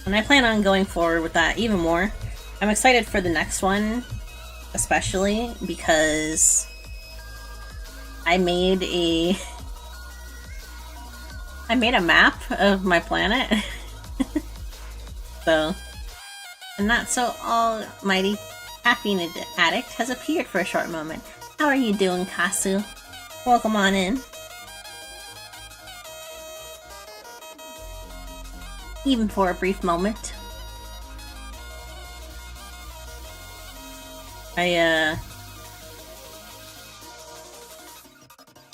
And I plan on going forward with that even more. I'm excited for the next one, especially because I made a map of my planet. So, and not so almighty caffeine addict has appeared for a short moment. How are you doing, Kasu? Welcome on in. Even for a brief moment. I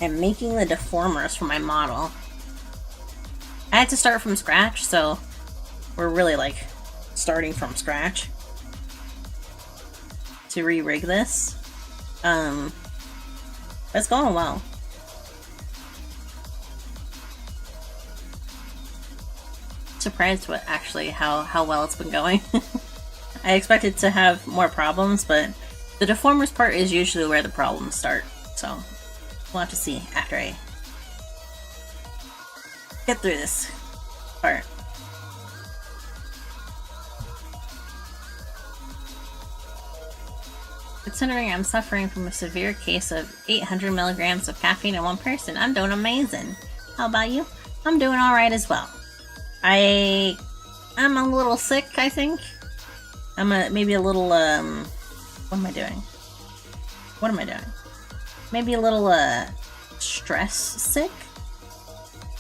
am making the deformers for my model. I had to start from scratch, so we're really like starting from scratch to re-rig this. It's going well. Surprised with actually how well it's been going. I expected to have more problems, but the deformers part is usually where the problems start, so we'll have to see after I get through this part. Considering I'm suffering from a severe case of 800 milligrams of caffeine in one person, I'm doing amazing. How about you? I'm doing alright as well. I'm a little sick, I think. Maybe a little, what am I doing? What am I doing? Maybe a little, stress sick?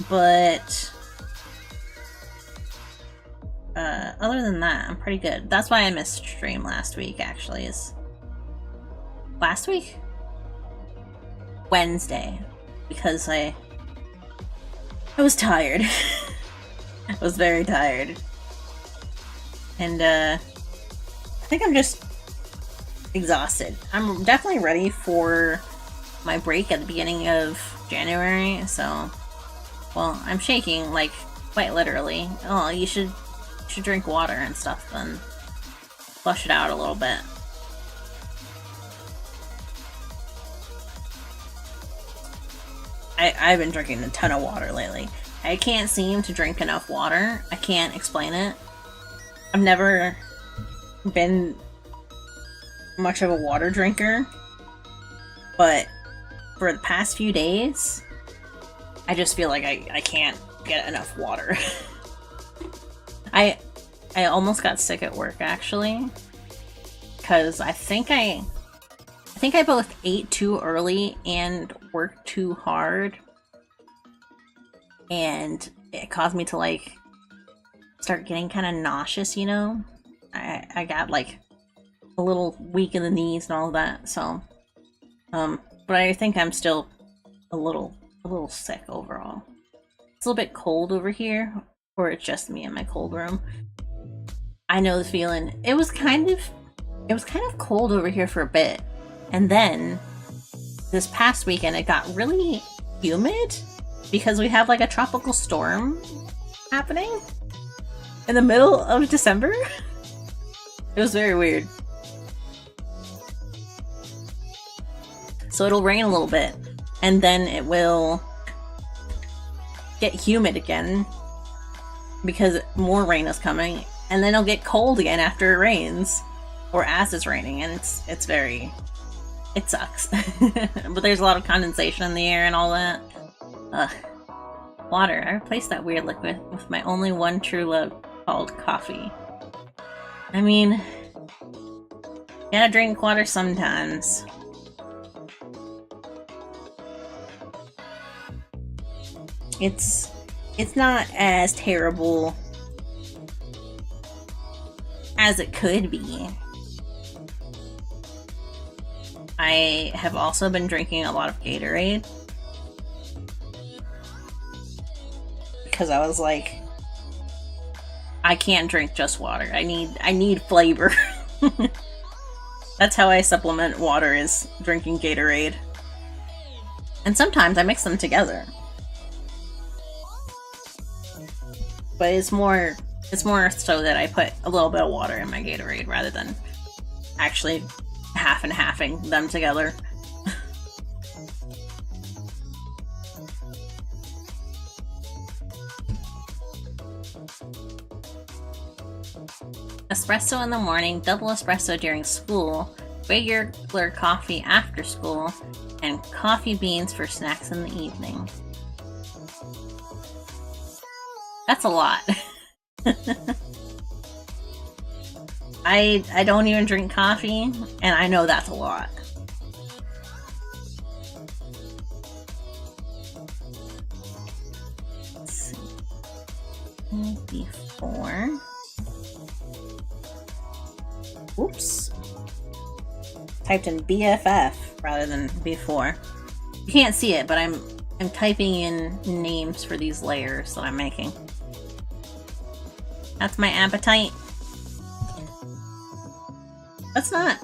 But, other than that, I'm pretty good. That's why I missed stream last week, actually, is... Last week? Wednesday. Because I was tired. I was very tired. And, I think I'm just exhausted. I'm definitely ready for my break at the beginning of January, so... Well, I'm shaking, like, quite literally. Oh, you should drink water and stuff, then flush it out a little bit. I've been drinking a ton of water lately. I can't seem to drink enough water. I can't explain it. I've never been much of a water drinker, but for the past few days, I just feel like I can't get enough water. I almost got sick at work, actually, because I think I both ate too early and worked too hard, and it caused me to, like, start getting kind of nauseous, you know? I got, like, a little weak in the knees and all of that, so, but I think I'm still a little sick overall. It's a little bit cold over here, or it's just me in my cold room. I know the feeling. It was kind of cold over here for a bit, and then this past weekend it got really humid because we have like a tropical storm happening in the middle of December. It was very weird. So it'll rain a little bit, and then it will get humid again because more rain is coming, and then it'll get cold again after it rains, or as it's raining, and it sucks. But there's a lot of condensation in the air and all that. Ugh. Water. I replaced that weird liquid with my only one true love, called coffee. I mean, gotta drink water sometimes. It's not as terrible as it could be. I have also been drinking a lot of Gatorade because I was like, I can't drink just water. I need flavor. That's how I supplement water, is drinking Gatorade. And sometimes I mix them together. But it's more so that I put a little bit of water in my Gatorade rather than actually half and halving them together. Espresso in the morning, double espresso during school, regular coffee after school, and coffee beans for snacks in the evening. That's a lot. I don't even drink coffee, and I know that's a lot. Let's see. Before. Oops. Typed in BFF rather than before. You can't see it, but I'm typing in names for these layers that I'm making. That's my appetite. That's not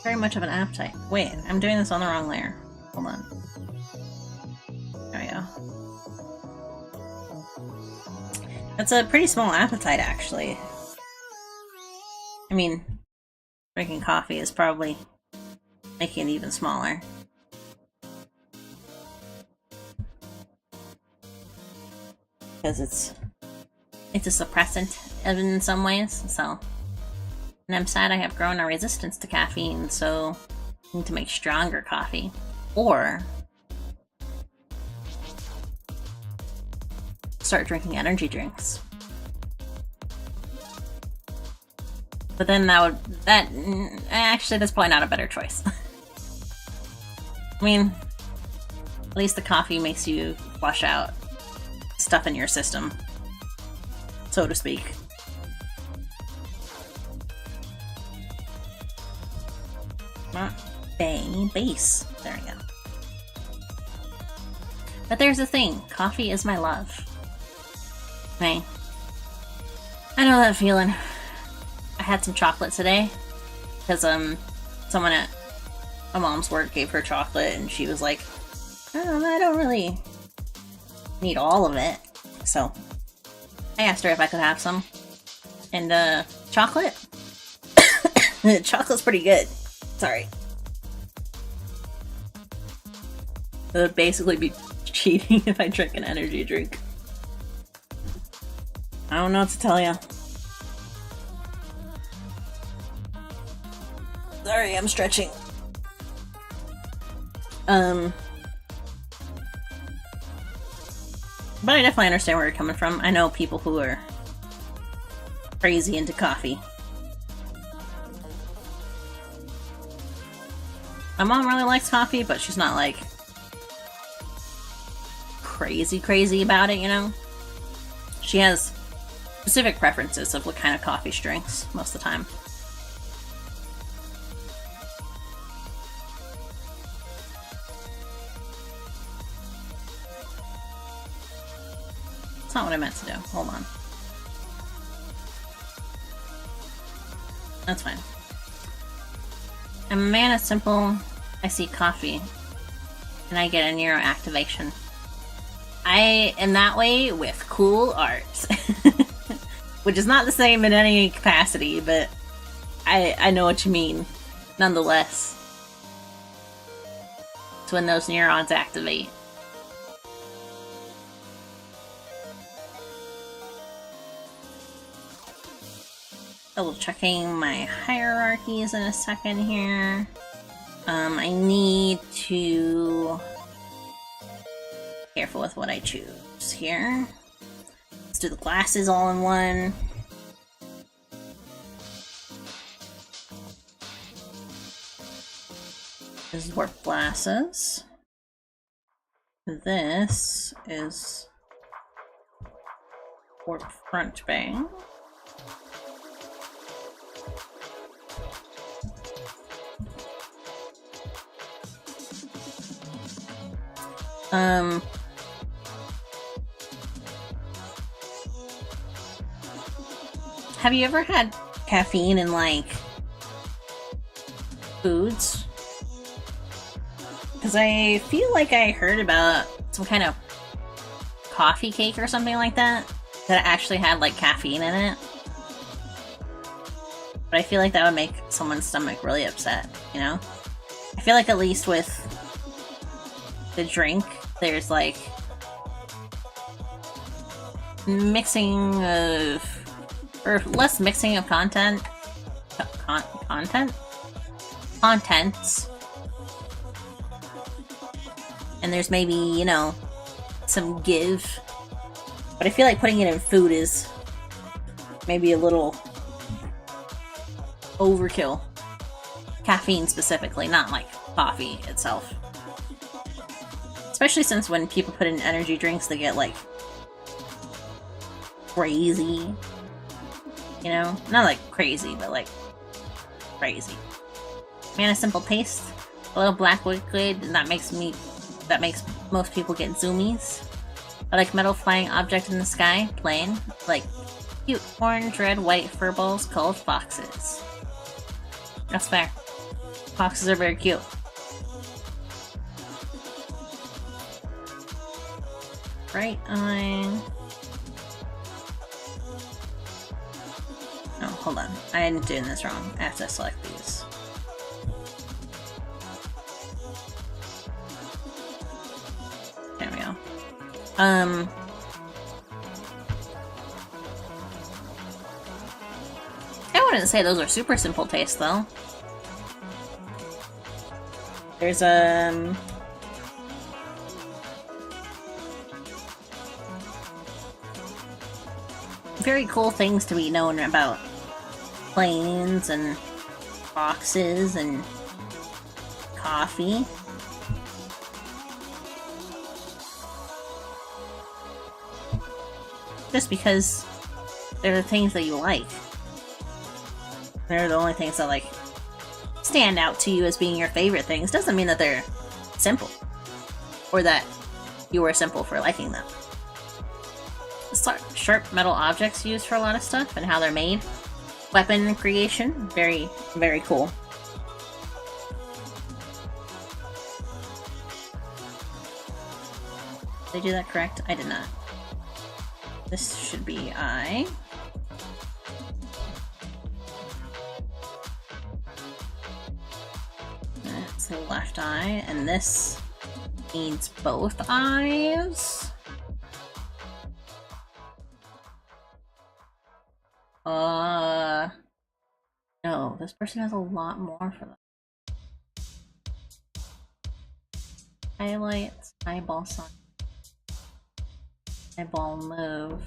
very much of an appetite. Wait, I'm doing this on the wrong layer. Hold on. There we go. That's a pretty small appetite, actually. I mean, drinking coffee is probably making it even smaller. Because it's a suppressant in some ways, so. And I'm sad I have grown a resistance to caffeine, so I need to make stronger coffee. Or start drinking energy drinks. But then actually, that's probably not a better choice. I mean, at least the coffee makes you flush out stuff in your system, so to speak. Bang, base. There we go. But there's the thing, coffee is my love. Hey, I know that feeling. I had some chocolate today, because someone at my mom's work gave her chocolate, and she was like, oh, I don't really need all of it. So, I asked her if I could have some. And, chocolate? Chocolate's pretty good. Sorry. It would basically be cheating if I drink an energy drink. I don't know what to tell you. Sorry, I'm stretching. But I definitely understand where you're coming from. I know people who are crazy into coffee. My mom really likes coffee, but she's not like crazy about it, you know? She has specific preferences of what kind of coffee she drinks most of the time. That's not what I meant to do. Hold on. That's fine. I'm a man of simple. I see coffee. And I get a neuro activation. I am that way with cool art. Which is not the same in any capacity, but I know what you mean. Nonetheless. It's when those neurons activate. Double checking my hierarchies in a second here. I need to be careful with what I choose here. Let's do the glasses all in one. This is work glasses. This is work front bang. Have you ever had caffeine in, like, foods? Because I feel like I heard about some kind of coffee cake or something like that that actually had, like, caffeine in it. But I feel like that would make someone's stomach really upset, you know? I feel like at least with the drink, there's, like, mixing of... or less mixing of contents. And there's maybe, you know, some give. But I feel like putting it in food is maybe a little overkill. Caffeine specifically, not like coffee itself. Especially since when people put in energy drinks, they get, like, crazy. You know? Not like crazy, but like crazy. Man, a simple taste. A little black liquid, and that makes most people get zoomies. I like metal flying object in the sky, plain. Like cute orange, red, white furballs called foxes. That's fair. Foxes are very cute. Right eye. Oh, hold on. I'm doing this wrong. I have to select these. There we go. I wouldn't say those are super simple tastes, though. There's, very cool things to be known about planes and boxes and coffee. Just because they're the things that you like. They're the only things that, like, stand out to you as being your favorite things. Doesn't mean that they're simple. Or that you were simple for liking them. Sharp metal objects used for a lot of stuff and how they're made. Weapon creation, very, very cool. Did I do that correct? I did not. This should be I. That's the left eye, and this needs both eyes. No, this person has a lot more for them. Highlights, eyeball sign, eyeball move.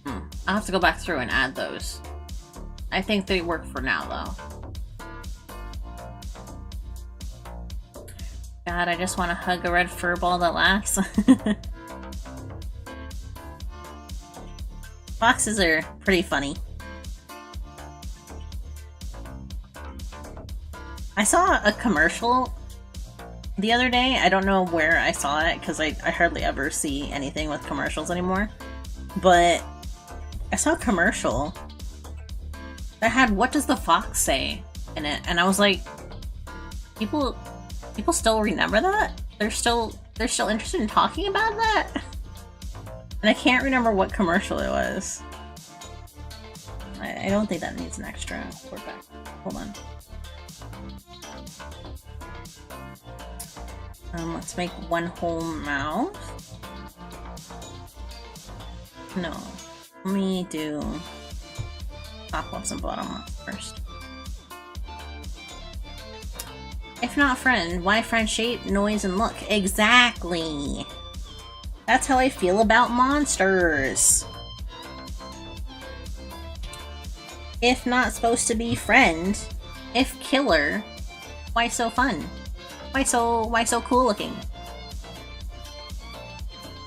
I'll have to go back through and add those. I think they work for now, though. God, I just want to hug a red fur ball that laughs. Foxes are pretty funny. I saw a commercial the other day. I don't know where I saw it because I hardly ever see anything with commercials anymore. But I saw a commercial that had "What does the fox say?" in it, and I was like, people still remember that? They're still interested in talking about that? And I can't remember what commercial it was. I don't think that needs an extra port back. Hold on. Let's make one whole mouth. No. Let me do top lips and bottom lips first. If not friend, why friend shape, noise, and look? Exactly! That's how I feel about monsters. If not supposed to be friend, if killer, why so fun? Why so cool looking?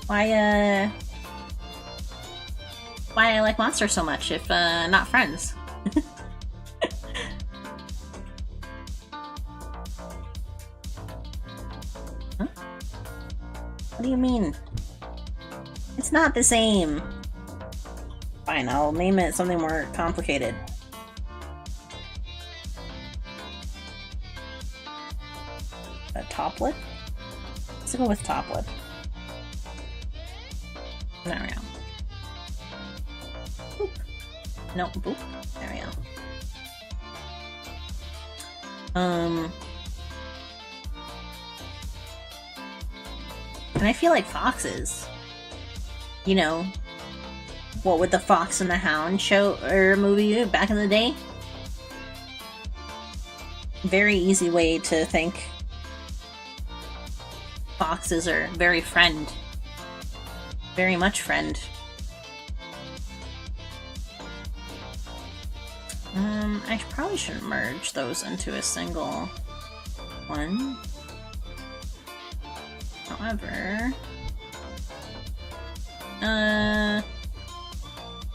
Why I like monsters so much if not friends? Huh? What do you mean? It's not the same. Fine, I'll name it something more complicated. A top lip? Let's go with top lip. There we go. Boop. No, boop. There we go. And I feel like foxes. You know, what would the Fox and the Hound show or movie back in the day? Very easy way to think. Foxes are very friend. Very much friend. I probably shouldn't merge those into a single one. However...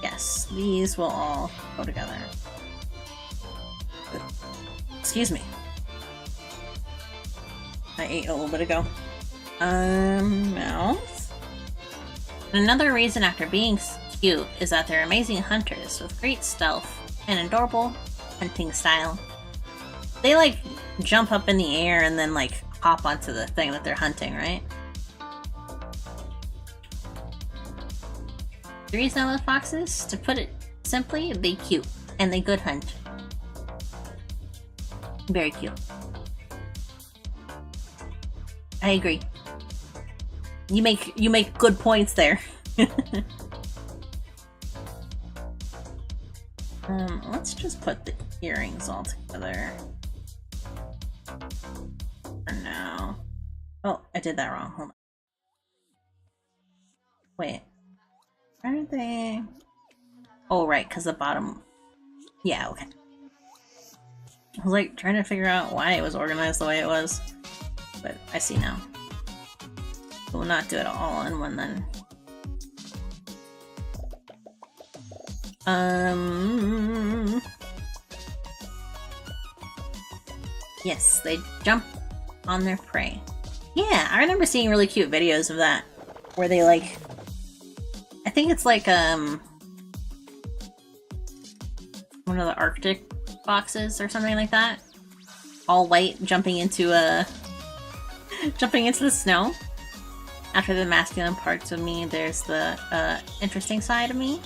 yes, these will all go together. Excuse me. I ate a little bit ago. Mouth. Another reason after being cute is that they're amazing hunters with great stealth and adorable hunting style. They like jump up in the air and then like hop onto the thing that they're hunting, right? The reason I love foxes, to put it simply, they cute and they good hunt. Very cute. I agree. You make good points there. Let's just put the earrings all together for now. Oh, I did that wrong. Hold on. Wait. Why are they? Oh, right, because the bottom... Yeah, okay. I was like trying to figure out why it was organized the way it was. But I see now. We'll not do it all in one then. Yes, they jump on their prey. Yeah, I remember seeing really cute videos of that. Where they like... I think it's like, one of the Arctic boxes or something like that. All white, jumping into jumping into the snow. After the masculine parts of me, there's the, interesting side of me.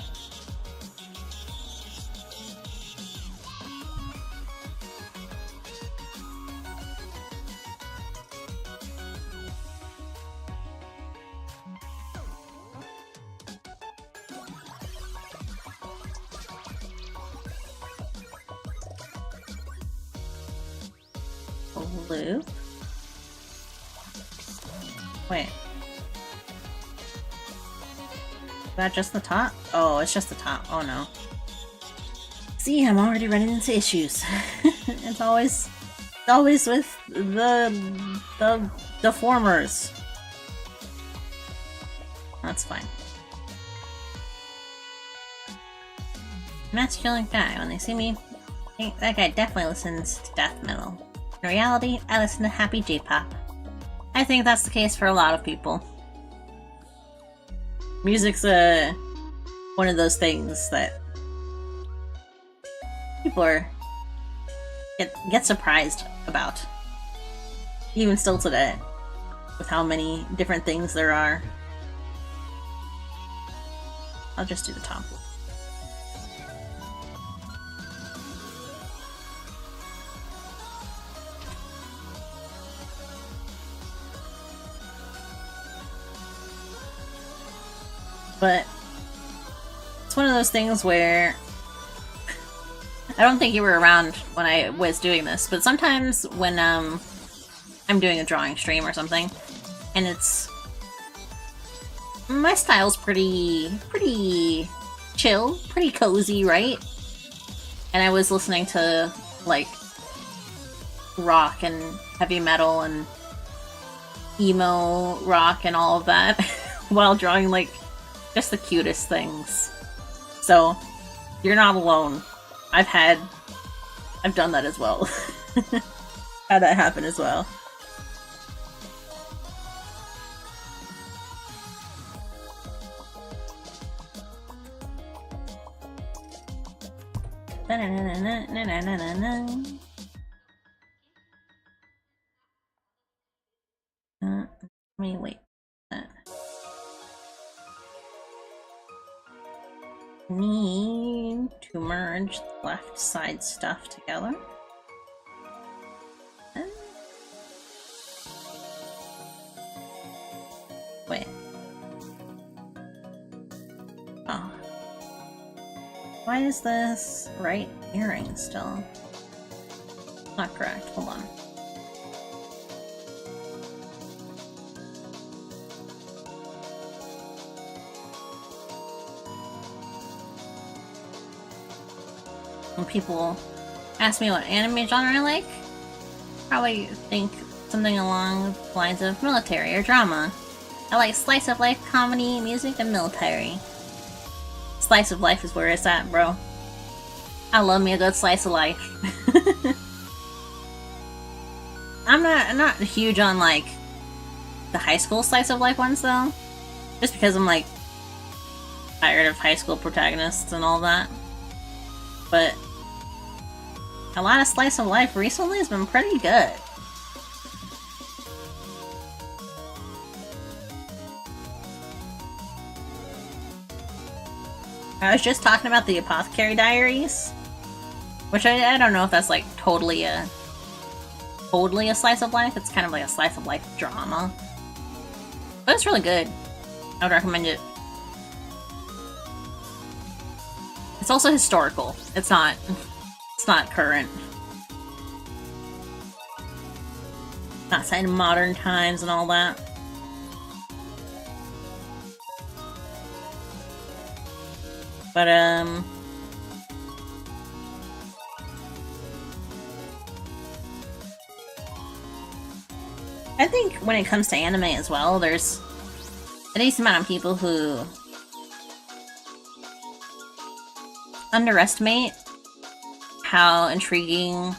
Loop. Wait. Is that just the top? Oh, it's just the top. Oh no. See, I'm already running into issues. It's always with the Deformers. That's fine. Masculine guy. When they see me, think that guy definitely listens to death metal. In reality, I listen to happy J-pop. I think that's the case for a lot of people. Music's one of those things that people get surprised about. Even still today, with how many different things there are. I'll just do the top. But it's one of those things where I don't think you were around when I was doing this, but sometimes when I'm doing a drawing stream or something, and it's my style's pretty chill, pretty cozy, right? And I was listening to like rock and heavy metal and emo rock and all of that while drawing like just the cutest things. So, you're not alone. I've done that as well. Had that happen as well. Let me wait. Need to merge the left side stuff together. Wait. Oh. Why is this right earring still? Not correct. Hold on. When people ask me what anime genre I like, probably think something along the lines of military or drama. I like slice of life comedy, music, and military. Slice of life is where it's at, bro. I love me a good slice of life. I'm not huge on like the high school slice of life ones though. Just because I'm like tired of high school protagonists and all that. But a lot of slice of life recently has been pretty good. I was just talking about the Apothecary Diaries, which I don't know if that's like totally a slice of life. It's kind of like a slice of life drama, but it's really good. I would recommend it. It's also historical. It's not current. Not set in modern times and all that. But, I think when it comes to anime as well, there's a decent amount of people who underestimate how intriguing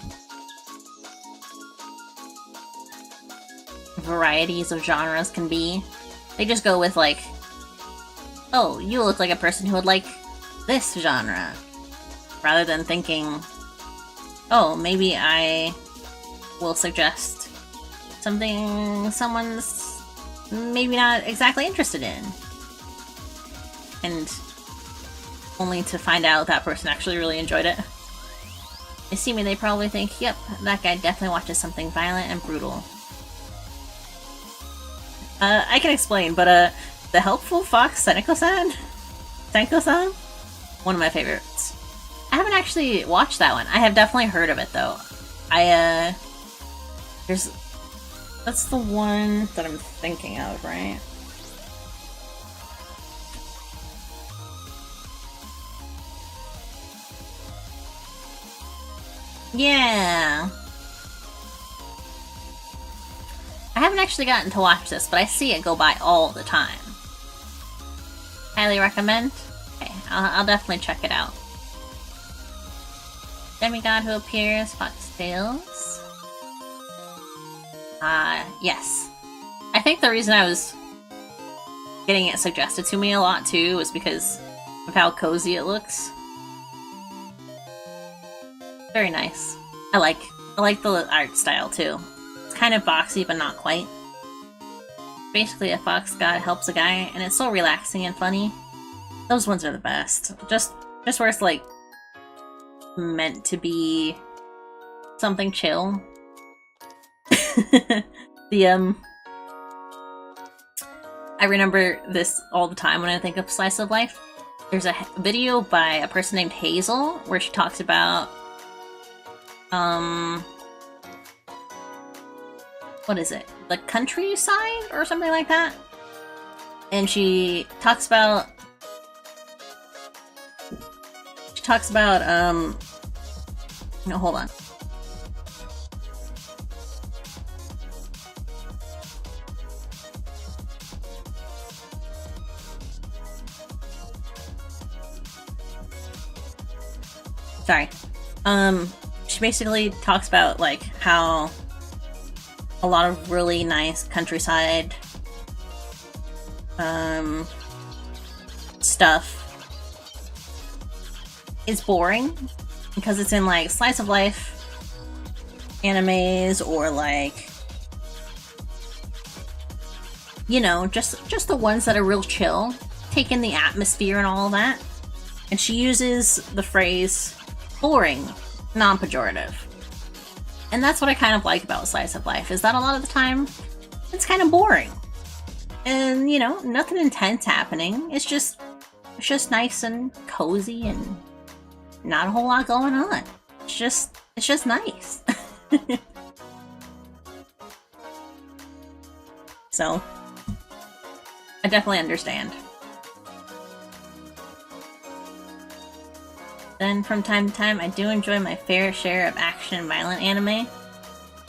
varieties of genres can be. They just go with like, oh, you look like a person who would like this genre, rather than thinking, oh, maybe I will suggest something someone's maybe not exactly interested in. And only to find out that person actually really enjoyed it. They see me, they probably think, yep, that guy definitely watches something violent and brutal. I can explain, but the Helpful Fox Senko-san? Senko-san? One of my favorites. I haven't actually watched that one. I have definitely heard of it, though. That's the one that I'm thinking of, right? Yeah. I haven't actually gotten to watch this, but I see it go by all the time. Highly recommend? Okay, I'll definitely check it out. Demigod who appears, Foxtails. Yes. I think the reason I was getting it suggested to me a lot too was because of how cozy it looks. Very nice. I like the art style too. It's kind of boxy, but not quite. Basically, a fox god helps a guy, and it's so relaxing and funny. Those ones are the best. Just where it's like meant to be something chill. I remember this all the time when I think of Slice of Life. There's a video by a person named Hazel where she talks about what is it? The countryside or something like that? And she talks about no, hold on. Sorry. She basically talks about like how a lot of really nice countryside stuff is boring because it's in like slice of life animes or like, you know, just the ones that are real chill, take in the atmosphere and all of that. And she uses the phrase boring, non-pejorative. And that's what I kind of like about slice of life, is that a lot of the time it's kind of boring. And, you know, nothing intense happening. It's just nice and cozy and not a whole lot going on. It's just nice. So, I definitely understand. Then, from time to time, I do enjoy my fair share of action and violent anime.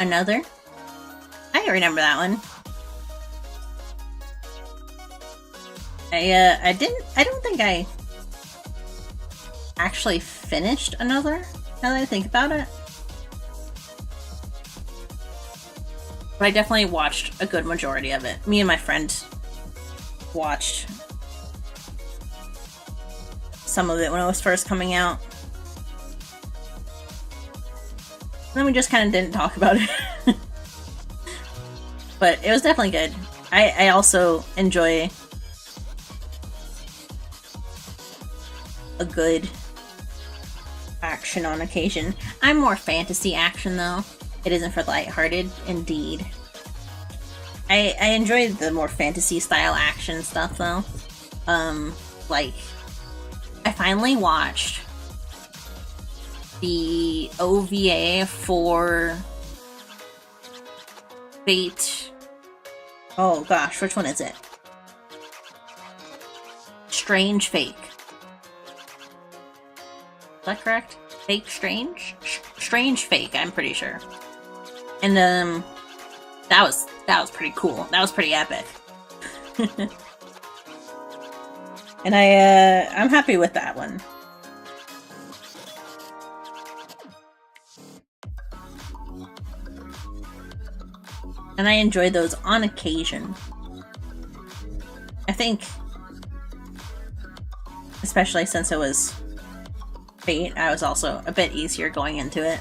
Another. I remember that one. I don't think I actually finished Another, now that I think about it. But I definitely watched a good majority of it. Me and my friend watched some of it when it was first coming out. And then we just kind of didn't talk about it. But it was definitely good. I also enjoy a good action on occasion. I'm more fantasy action though. It isn't for the lighthearted, indeed. I enjoy the more fantasy style action stuff though. Like, I finally watched the OVA for Fate. Oh gosh, which one is it? Strange Fate. Is that correct? Fake Strange? Strange Fake, I'm pretty sure. And that was pretty cool. That was pretty epic. And I'm happy with that one. And I enjoyed those on occasion. I think, especially since it was Fate, I was also a bit easier going into it.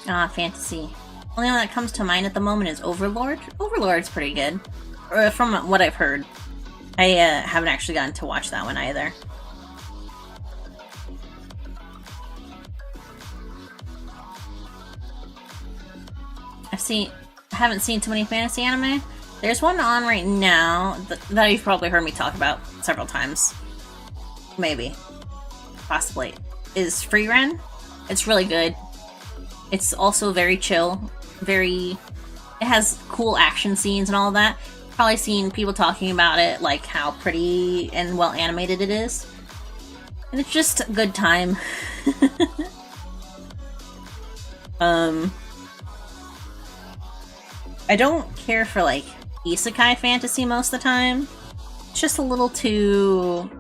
Ah, fantasy. Only one that comes to mind at the moment is Overlord. Overlord's pretty good, from what I've heard. I haven't actually gotten to watch that one either. I haven't seen too many fantasy anime. There's one on right now that you've probably heard me talk about several times. Maybe. Possibly. Is Free Ren. It's really good. It's also very chill. It has cool action scenes and all of that. Probably seen people talking about it, like how pretty and well animated it is. And it's just a good time. I don't care for, like, isekai fantasy most of the time. It's just a little too...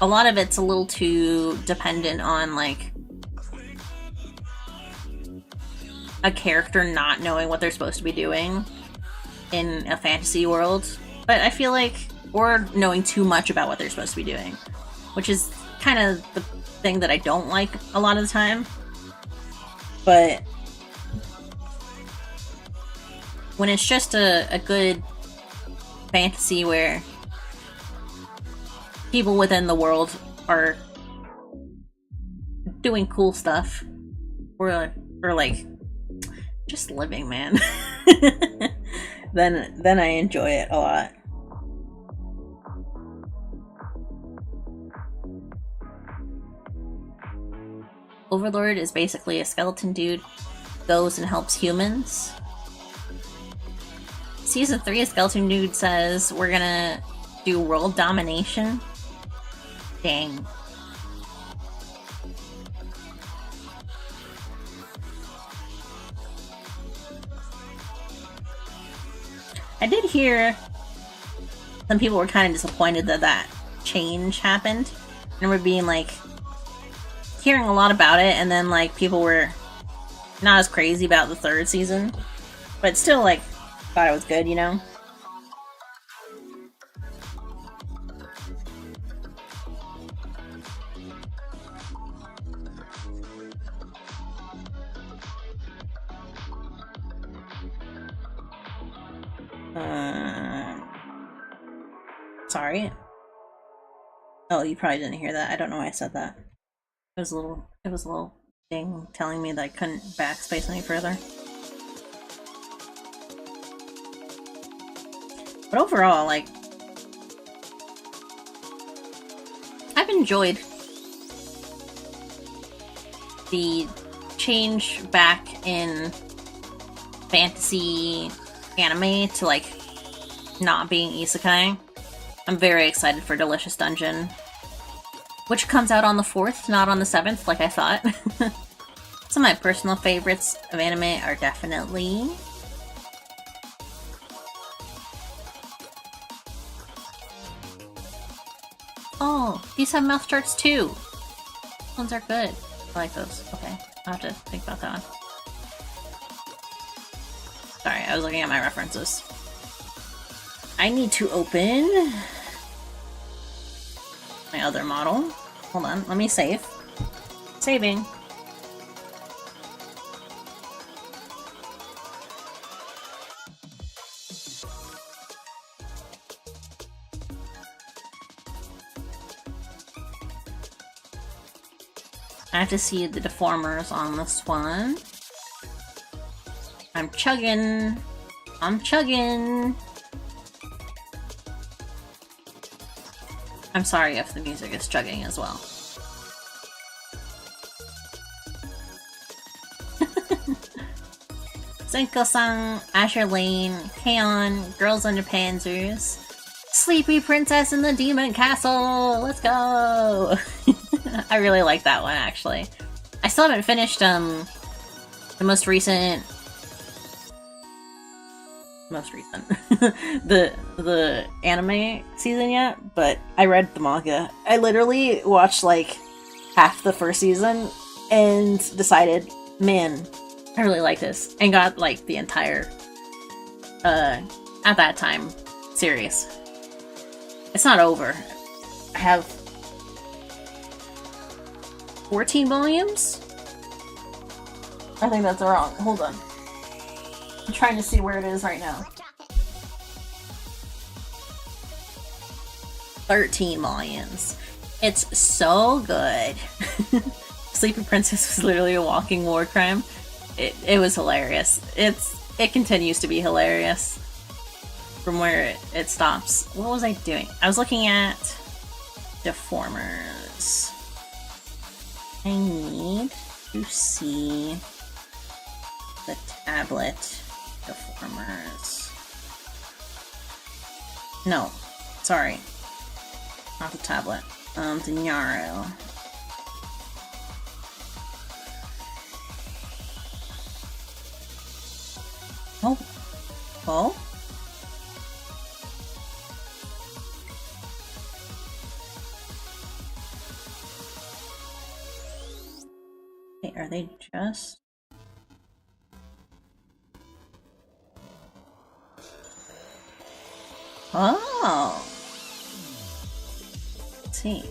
a lot of it's a little too dependent on, like, a character not knowing what they're supposed to be doing in a fantasy world. But I feel like, or knowing too much about what they're supposed to be doing, which is kind of the thing that I don't like a lot of the time. But when it's just a good fantasy where people within the world are doing cool stuff, or like just living, man, then I enjoy it a lot. Overlord is basically a skeleton dude goes and helps humans. Season 3, a skeleton dude says we're gonna do world domination. Dang. I did hear some people were kind of disappointed that change happened, and we're being like hearing a lot about it, and then like people were not as crazy about the third season, but still like thought it was good, you know? Sorry. Oh, you probably didn't hear that. I don't know why I said that. It was a little thing telling me that I couldn't backspace any further. But overall, like, I've enjoyed the change back in fantasy anime to, like, not being isekai. I'm very excited for Delicious Dungeon, which comes out on the 4th, not on the 7th, like I thought. Some of my personal favorites of anime are definitely... Oh, these have mouth charts too! Those ones are good. I like those. Okay, I'll have to think about that one. Sorry, I was looking at my references. I need to open my other model. Hold on, let me save. Saving. I have to see the Deformers on this one. I'm chugging. I'm chugging. I'm sorry if the music is chugging as well. Senko-san, Azure Lane, Kaon, Girls Under Panzers, Sleepy Princess in the Demon Castle! Let's go! I really like that one, actually. I still haven't finished, the most recent... the anime season yet, but I read the manga. I literally watched, like, half the first season and decided, man, I really like this, and got, like, the entire, at that time, series. It's not over. I have 14 volumes? I think that's wrong. Hold on. I'm trying to see where it is right now. 13 volumes. It's so good. Sleepy Princess was literally a walking war crime. It was hilarious. It continues to be hilarious from where it stops. What was I doing? I was looking at Deformers. I need to see the tablet Deformers. No, sorry. Not the tablet. The Nyaro. Oh. Oh? Wait, are they just... Oh! Let's see.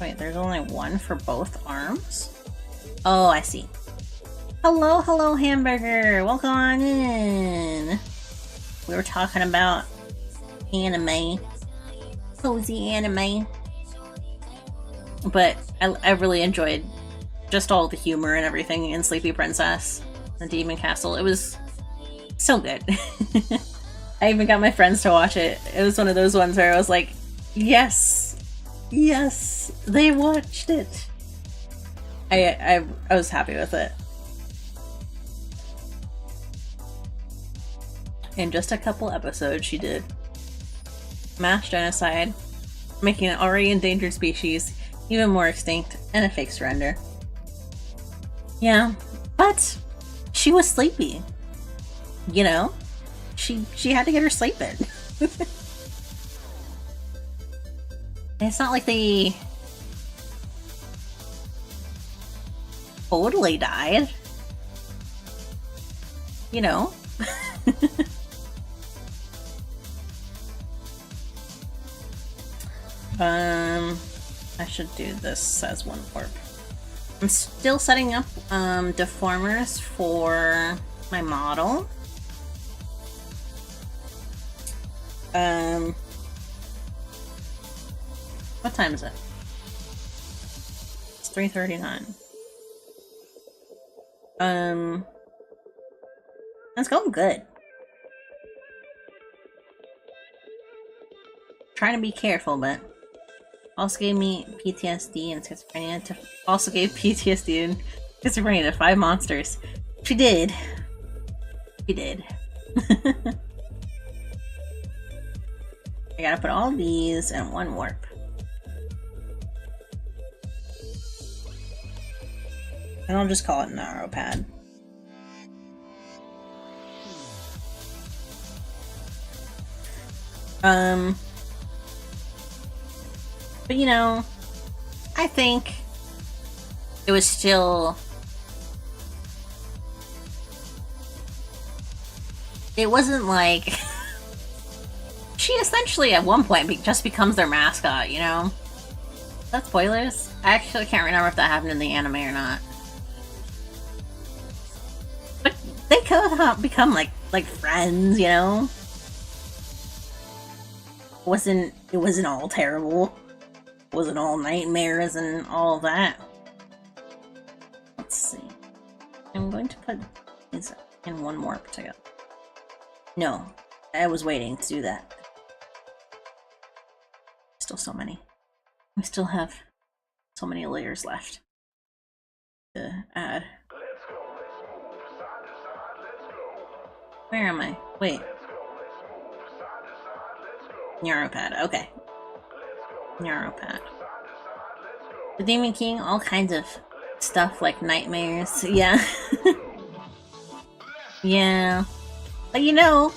Wait, there's only one for both arms? Oh, I see. Hello, hello, Hamburger! Welcome on in! We were talking about anime. Cozy anime. But I really enjoyed just all the humor and everything in Sleepy Princess and Demon Castle. It was so good. I even got my friends to watch it. It was one of those ones where I was like, yes! Yes! They watched it! I was happy with it. In just a couple episodes, she did mass genocide, making an already endangered species even more extinct, and a fake surrender. Yeah, but she was sleepy. You know? She had to get her sleep in. It's not like they totally died. You know? I should do this as one warp. I'm still setting up deformers for my model. What time is it? It's 3:39. It's going good. Trying to be careful, but also gave me PTSD and schizophrenia to also gave PTSD and schizophrenia to 5 monsters. She did. She did. I gotta put all these in one warp. And I'll just call it an arrow pad. But you know, I think it was still... It wasn't like... She essentially at one point just becomes their mascot, you know? Is that spoilers? I actually can't remember if that happened in the anime or not. But they could have become like friends, you know? It wasn't all terrible. It wasn't all nightmares and all that. Let's see. I'm going to put these in one warp together. No, I was waiting to do that. Still so many. We still have so many layers left. to add. Where am I? Wait. Neuropad, okay. Neuropad. The Demon King, all kinds of stuff like nightmares, yeah. Yeah. But you know,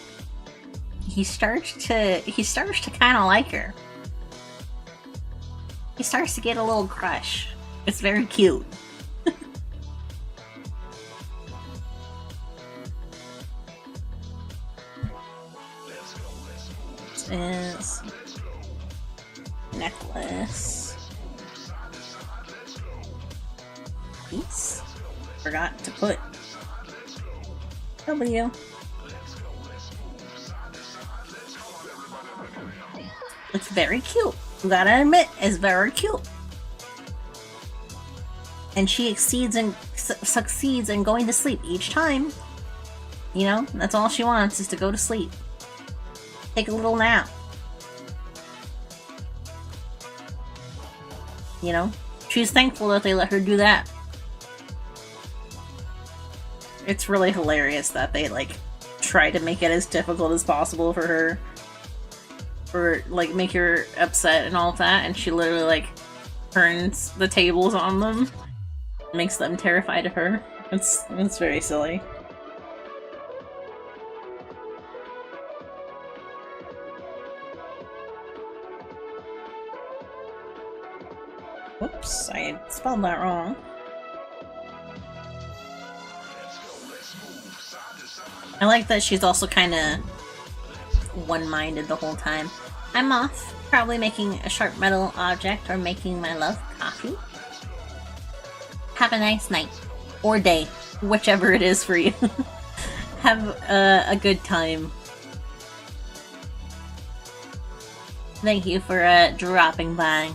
he starts to kind of like her. He starts to get a little crush. It's very cute. This is necklace. Piece. Forgot to put W. It's very cute. Gotta admit, it's very cute. And she succeeds in going to sleep each time. You know, that's all she wants is to go to sleep. Take a little nap. You know, she's thankful that they let her do that. It's really hilarious that they like try to make it as difficult as possible for her. Or like make her upset and all of that, and she literally like turns the tables on them, makes them terrified of her. It's very silly. Whoops, I spelled that wrong. I like that she's also kind of one-minded the whole time. I'm off, probably making a sharp metal object or making my love coffee. Have a nice night. Or day. Whichever it is for you. Have a good time. Thank you for dropping by.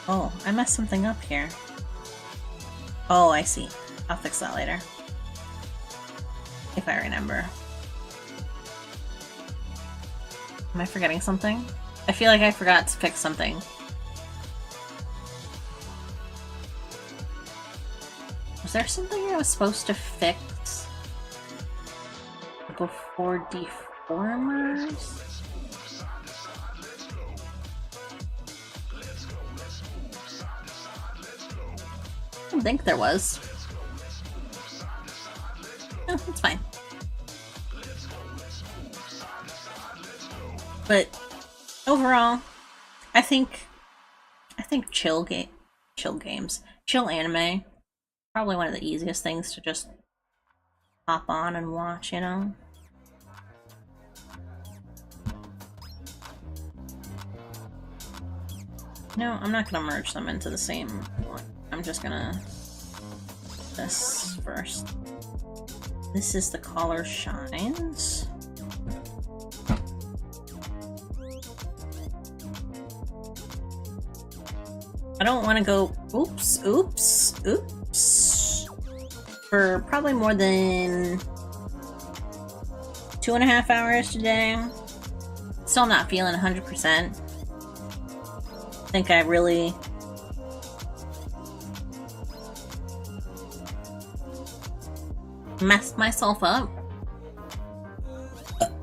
Oh, I messed something up here. Oh, I see. I'll fix that later. If I remember. Am I forgetting something? I feel like I forgot to fix something. Was there something I was supposed to fix before Deformers? I don't think there was. No, it's fine. But overall, I think chill anime, probably one of the easiest things to just hop on and watch, you know? No, I'm not gonna merge them into the same one. I'm just gonna this first. This is the collar shines. I don't want to go oops for probably more than 2.5 hours today. Still not feeling 100%. I think I really messed myself up.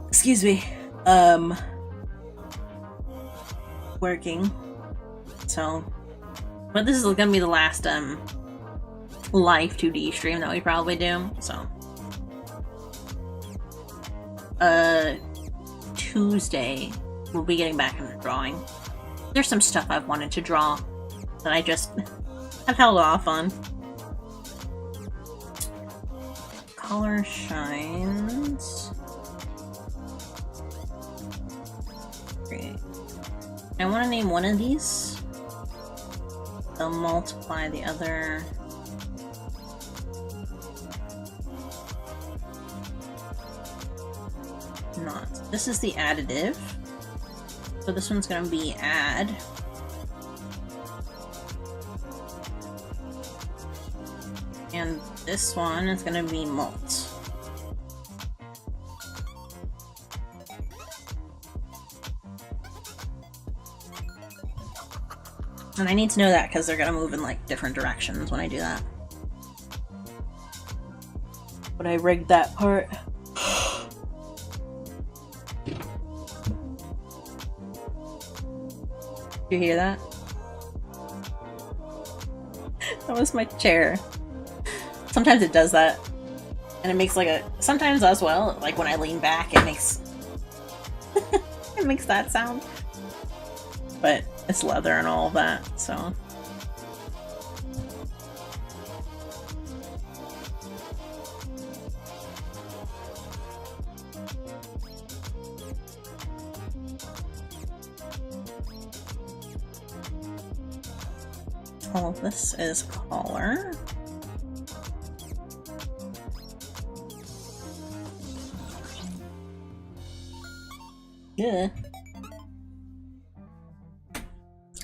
Excuse me. Working. So, but this is gonna be the last LIVE2D stream that we probably do. So, Tuesday we'll be getting back into drawing. There's some stuff I've wanted to draw that I just have held off on. Color shines. Great. I want to name one of these. They'll multiply the other. Not. This is the additive. So this one's gonna be add. And this one is gonna be mult. And I need to know that because they're gonna move in like different directions when I do that. When I rigged that part. Did you hear that? That was my chair. Sometimes it does that. And it makes like a... Sometimes as well, like when I lean back, it makes... it makes that sound. But it's leather and all of that, so... All of this is collar. Yeah.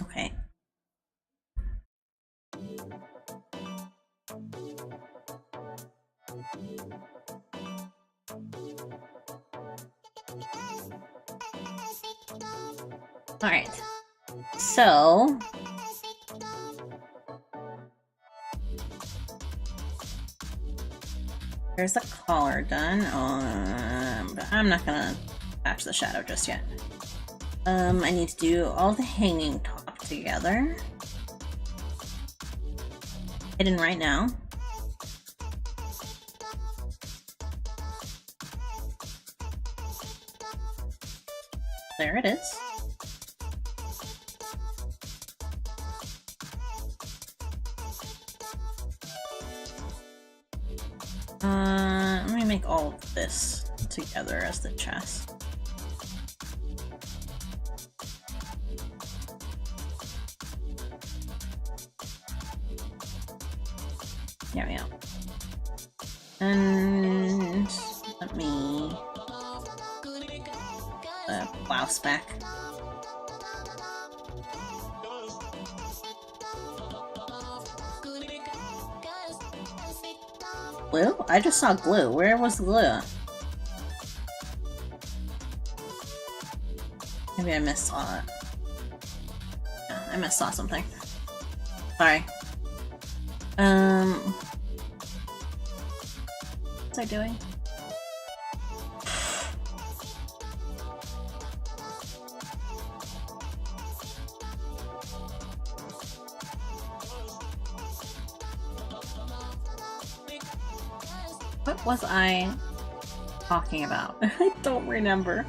Okay. All right. So there's the collar done. But I'm not gonna patch the shadow just yet. I need to do all the hanging top together. Hidden right now. There it is. Let me make all of this together as the chest. There we go. And let me the blouse back. Glue? I just saw glue. Where was the glue? Maybe I missaw it. Yeah, I missaw something. Sorry. What's I doing? What was I talking about? I don't remember.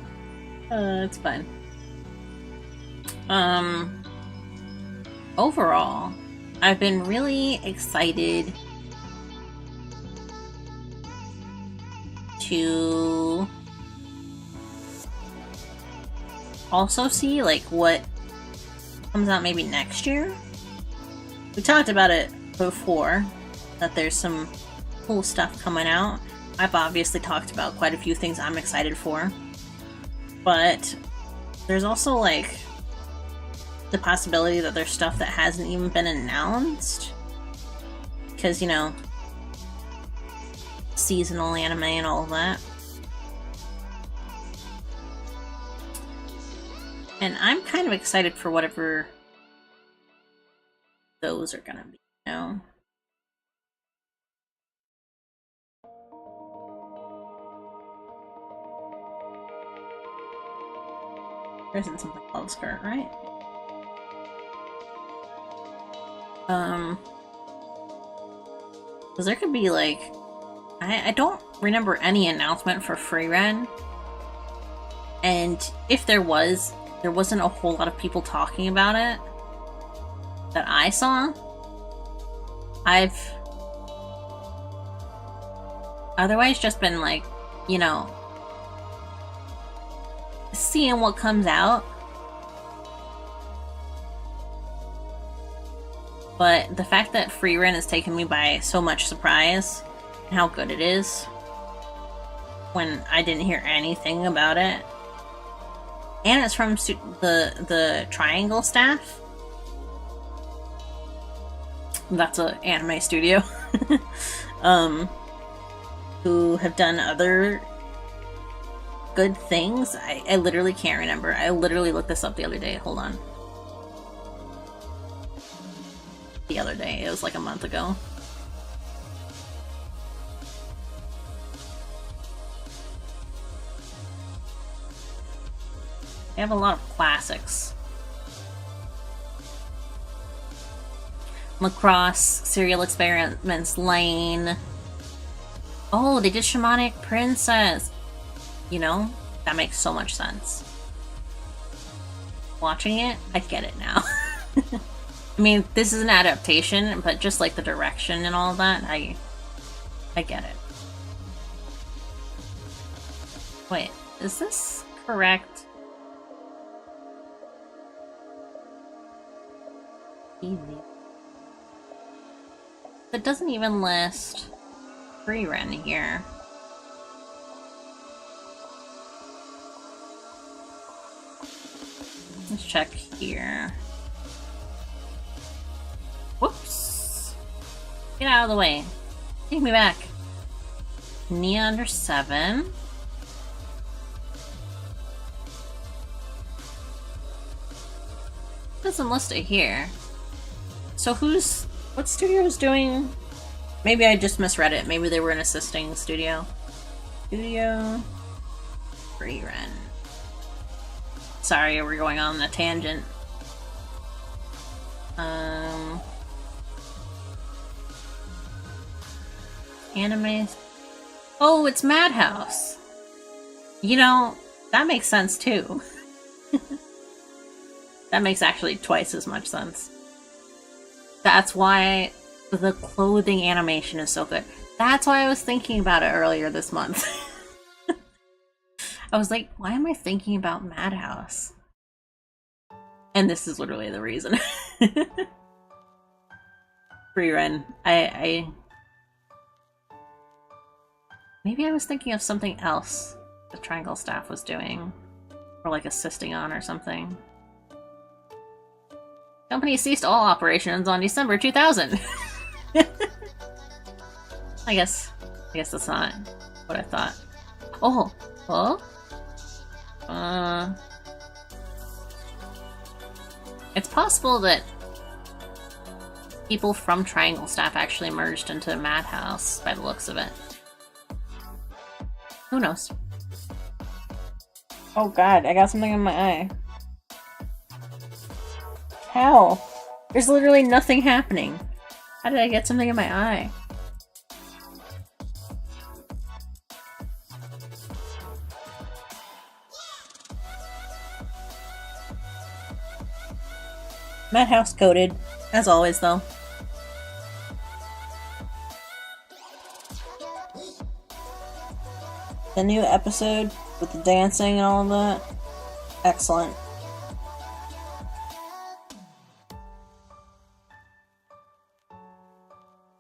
It's fine. Overall, I've been really excited to also see like what comes out maybe next year. We talked about it before, that there's some cool stuff coming out. I've obviously talked about quite a few things I'm excited for, but there's also like the possibility that there's stuff that hasn't even been announced because, you know, seasonal anime and all of that. And I'm kind of excited for whatever those are gonna be, you know? There isn't something called skirt, right? Because there could be like, I don't remember any announcement for Free Ren, and if there was, there wasn't a whole lot of people talking about it that I saw. I've otherwise just been like, you know, seeing what comes out. But the fact that Free Ren has taken me by so much surprise and how good it is when I didn't hear anything about it. And it's from the Triangle staff. That's an anime studio. Who have done other good things. I literally can't remember. I literally looked this up the other day. Hold on. the other day. It was like a month ago. They have a lot of classics. Lacrosse, Serial Experiments Lane. Oh, they did Shamanic Princess. You know, that makes so much sense. Watching it, I get it now. I mean, this is an adaptation, but just like the direction and all of that, I get it. Wait, is this correct? Easy. It doesn't even list rerun here. Let's check here. Whoops! Get out of the way. Take me back. Nia under 7. Doesn't list it here. So what studio's doing? Maybe I just misread it. Maybe they were an assisting studio. Studio rerun. Sorry, we're going on a tangent. Anime. Oh, it's Madhouse. You know, that makes sense too. That makes actually twice as much sense. That's why the clothing animation is so good. That's why I was thinking about it earlier this month. I was like, why am I thinking about Madhouse? And this is literally the reason. Rerun. Maybe I was thinking of something else the Triangle staff was doing. Or like assisting on or something. Company ceased all operations on December 2000. I guess that's not what I thought. Oh, it's possible that people from Triangle staff actually merged into Madhouse by the looks of it. Who knows? Oh god, I got something in my eye. How? There's literally nothing happening. How did I get something in my eye? Madhouse coded, as always though. The new episode with the dancing and all of that. Excellent.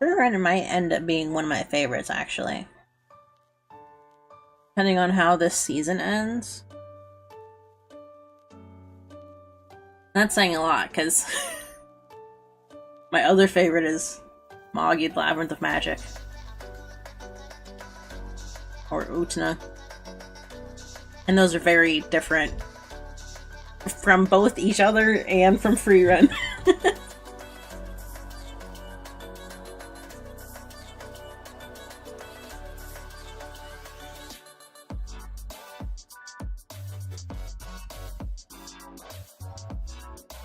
Rerun might end up being one of my favorites, actually. Depending on how this season ends. That's saying a lot, because my other favorite is Moggy, Labyrinth of Magic. Or Utna. And those are very different from both each other and from Freerun.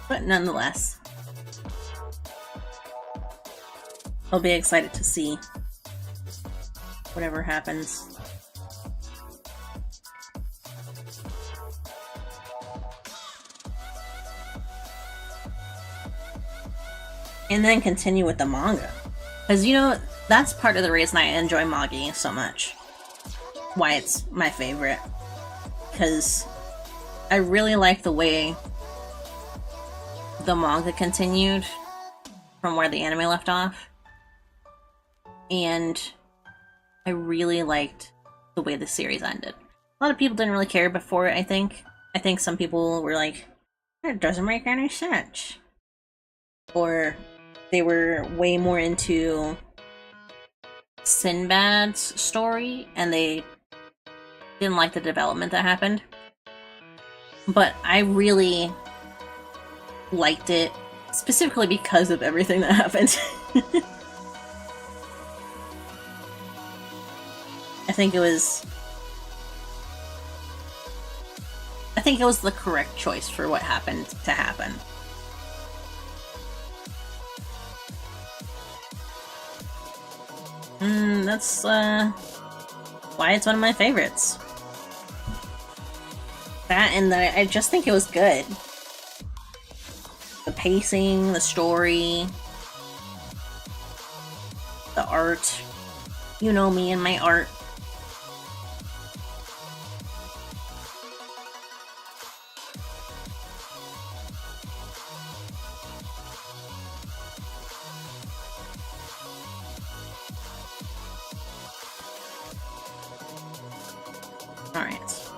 But nonetheless, I'll be excited to see whatever happens. And then continue with the manga. Because, you know, that's part of the reason I enjoy Moggy so much. Why it's my favorite. Because I really like the way the manga continued from where the anime left off. And I really liked the way the series ended. A lot of people didn't really care before it, I think. I think some people were like, it doesn't make any sense. Or they were way more into Sinbad's story, and they didn't like the development that happened. But I really liked it Specifically because of everything that happened. I think it was the correct choice for what happened to happen. That's why it's one of my favorites. That and I just think it was good. The pacing, the story, the art. You know me and my art. Alright.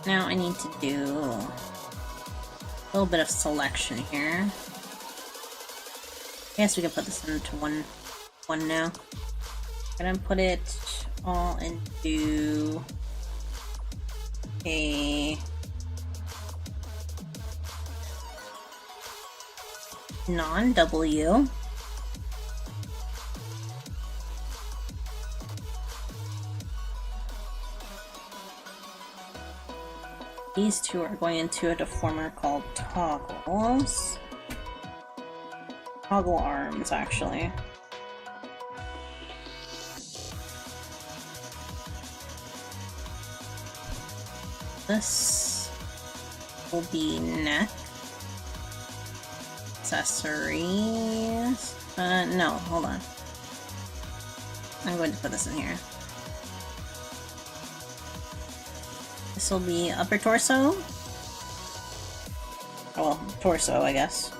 Now I need to do a little bit of selection here. I guess we can put this into one now. I'm gonna put it all into a non-W. These two are going into a deformer called toggles. Toggle arms, actually. This will be neck. Accessories. No, hold on. I'm going to put this in here. This will be upper torso. Oh, well, torso, I guess.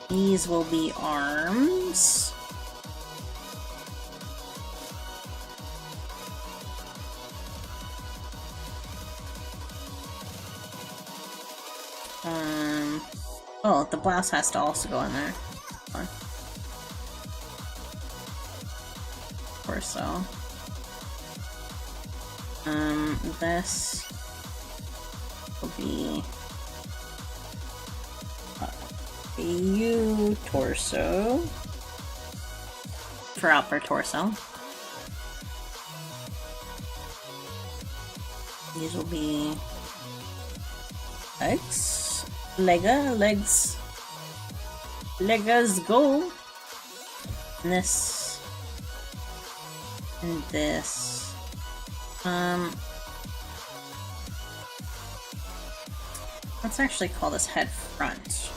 These will be arms. Oh, the blouse has to also go in there. Hold on. Torso. This will be U torso for upper torso. These will be legs, legs, go. And this and this. Let's actually call this head front.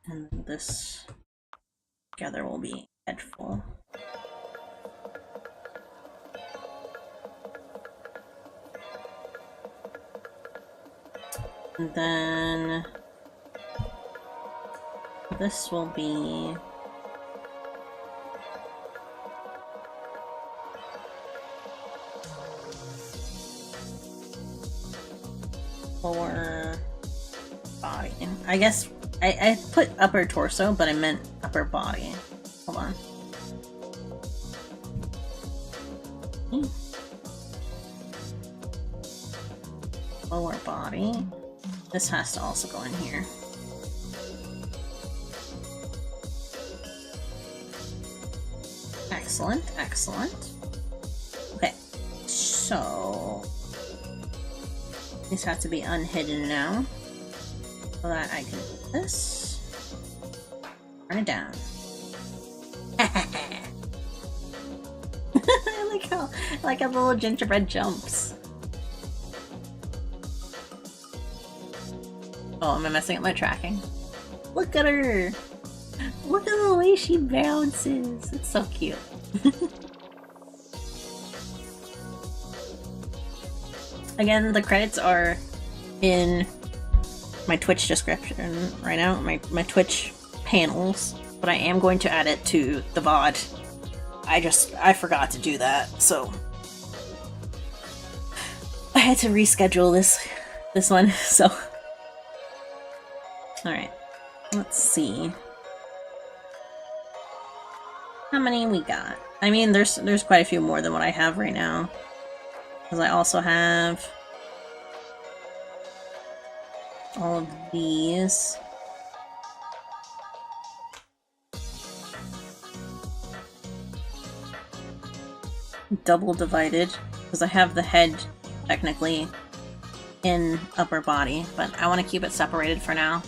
And this together will be head full. And then this will be lower body. I guess I put upper torso, but I meant upper body. Hold on. Lower body. This has to also go in here. Excellent, excellent. Okay, so these have to be unhidden now, so that I can do this. Turn it down. I like how the little gingerbread jumps. Oh, am I messing up my tracking? Look at her! Look at the way she bounces! It's so cute. Again, the credits are in my Twitch description right now, my Twitch panels, but I am going to add it to the VOD. I forgot to do that, so I had to reschedule this one, so. Alright, let's see. How many we got? I mean, there's quite a few more than what I have right now. Because I also have all of these. Double divided, because I have the head technically in upper body, but I want to keep it separated for now.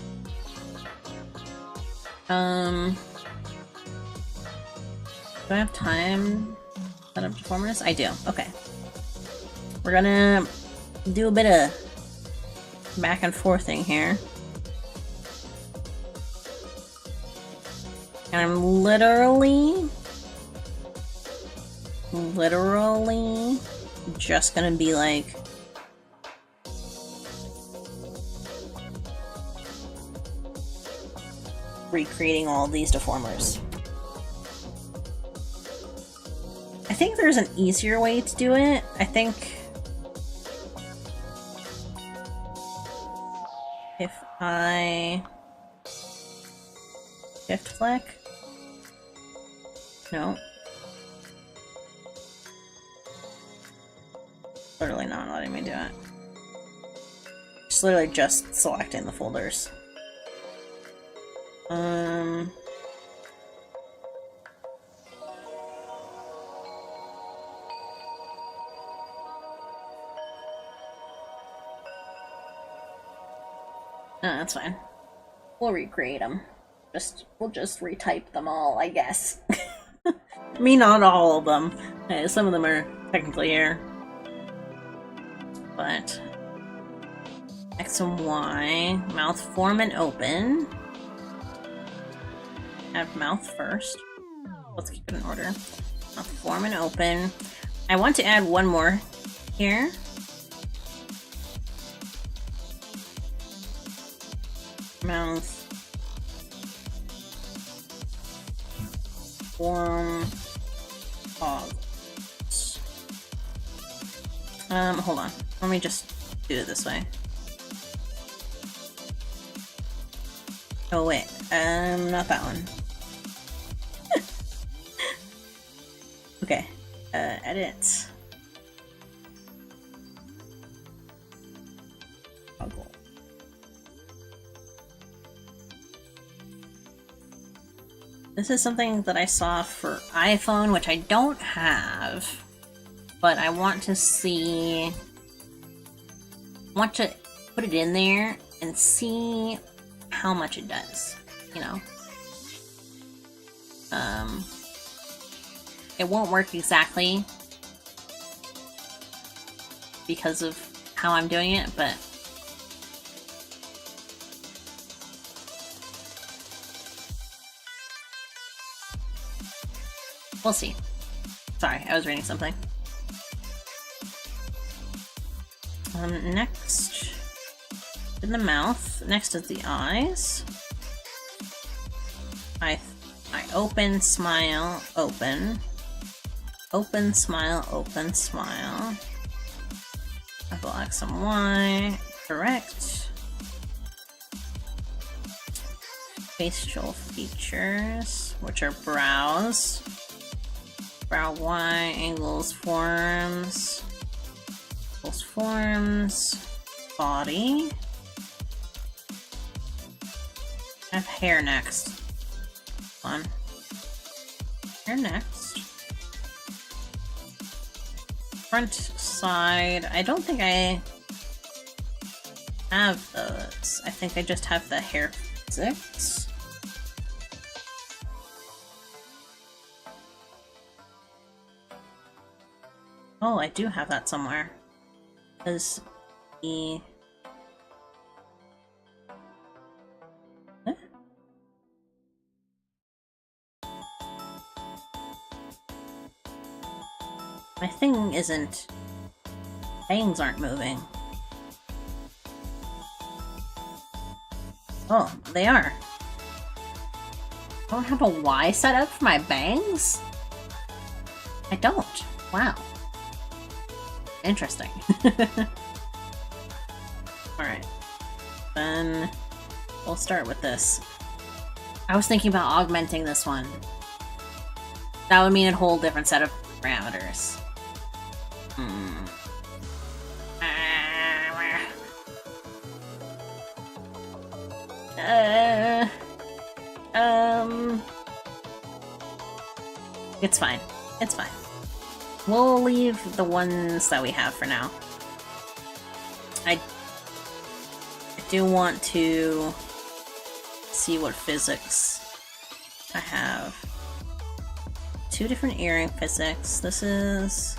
Do I have time to set up Deformers? I do. Okay. We're gonna do a bit of back and forthing here. And I'm literally just gonna be like recreating all these Deformers. I think there's an easier way to do it. I think if I shift click, no, literally not letting me do it. It's literally just selecting the folders. No, that's fine. We'll recreate them. We'll just retype them all, I guess. I mean, not all of them. Some of them are technically here. But X and Y, mouth form and open. Have mouth first. Let's keep it in order. Mouth form and open. I want to add one more here. Mouth form goggles. Hold on. Let me just do it this way. Oh wait, not that one. Okay, edit. Goggle. This is something that I saw for iPhone, which I don't have, but I want to see. Want to put it in there and see how much it does, you know. It won't work exactly because of how I'm doing it, but we'll see. Sorry, I was reading something. Next in the mouth. Next is the eyes. I open, smile, open. Open, smile, open, smile. I go X and Y. Correct. Facial features, which are brows. Brow Y, angles, forms. Forms, body. I have hair next. Hold on. Hair next. Front, side. I don't think I have those. I think I just have the hair physics. Oh, I do have that somewhere. Because the... Huh? My thing isn't... Bangs aren't moving. Oh, they are. I don't have a Y set up for my bangs? I don't. Wow. Interesting. Alright. Then we'll start with this. I was thinking about augmenting this one. That would mean a whole different set of parameters. It's fine. It's fine. We'll leave the ones that we have for now. I do want to see what physics I have. 2 different earring physics. This is...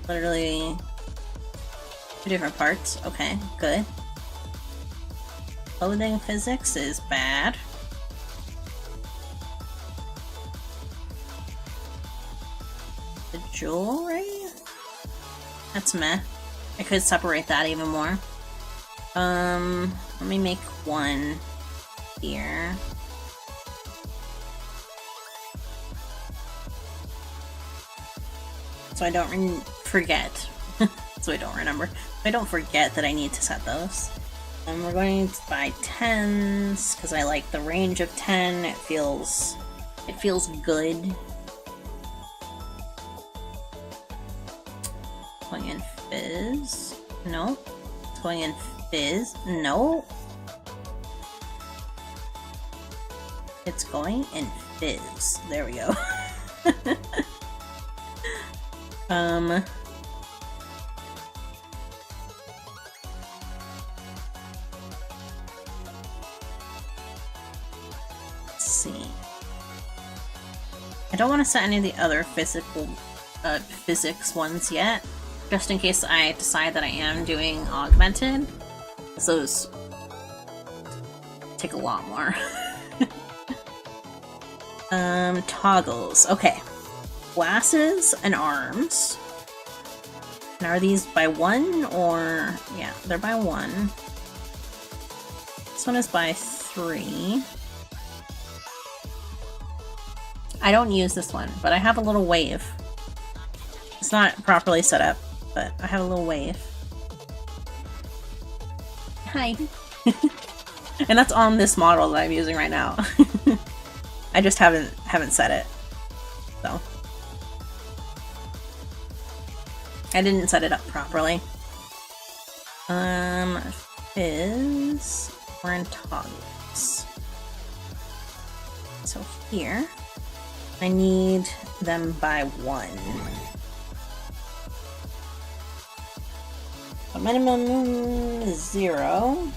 literally 2 different parts. Okay, good. Clothing physics is bad. The jewelry? That's meh. I could separate that even more. Let me make one here. So I don't forget. So I don't remember. So I don't forget that I need to set those. And we're going to buy 10s because I like the range of 10. It feels good. Going in fizz. No. It's going in fizz. No. It's going in fizz. There we go. Let's see. I don't want to set any of the other physics ones yet, just in case I decide that I am doing augmented. Those take a lot more. Toggles. Okay. Glasses and arms. And are these by 1 or... yeah, they're by 1. This one is by 3. I don't use this one, but I have a little wave. It's not properly set up, but I have a little wave. Hi. And that's on this model that I'm using right now. I just haven't set it. So I didn't set it up properly. Fizz. We're in toggles. So here, I need them by 1. A minimum 0.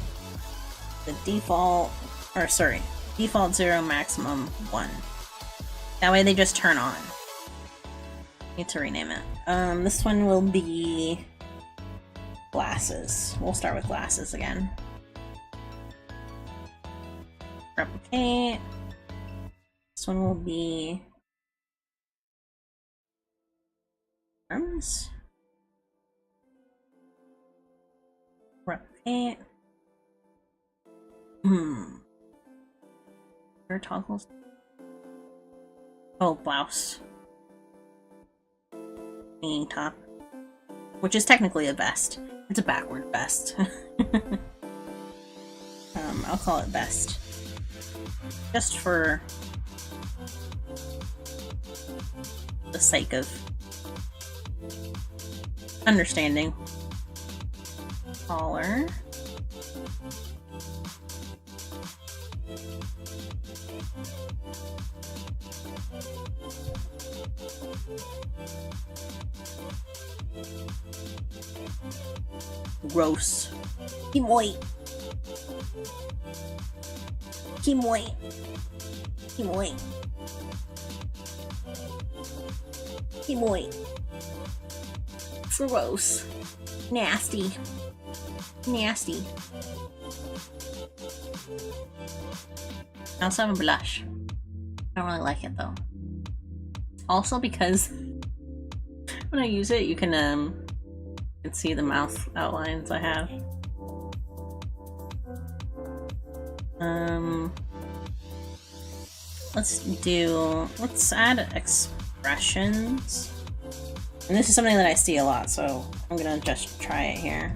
The default, or sorry, default 0, maximum 1. That way they just turn on. Need to rename it. This one will be glasses. We'll start with glasses again. Replicate. This one will be arms. Replicate. Where are toggles? Oh, blouse. Hanging top. Which is technically a vest. It's a backward vest. I'll call it vest. Just for the sake of understanding. Collar. Gross. Kimoy. Kimoy. Kimoy. Kimoy. Gross. Nasty. Nasty. I also have a blush. I don't really like it though. Also because when I use it, you can see the mouth outlines I have. Let's add expressions. And this is something that I see a lot, so I'm gonna just try it here.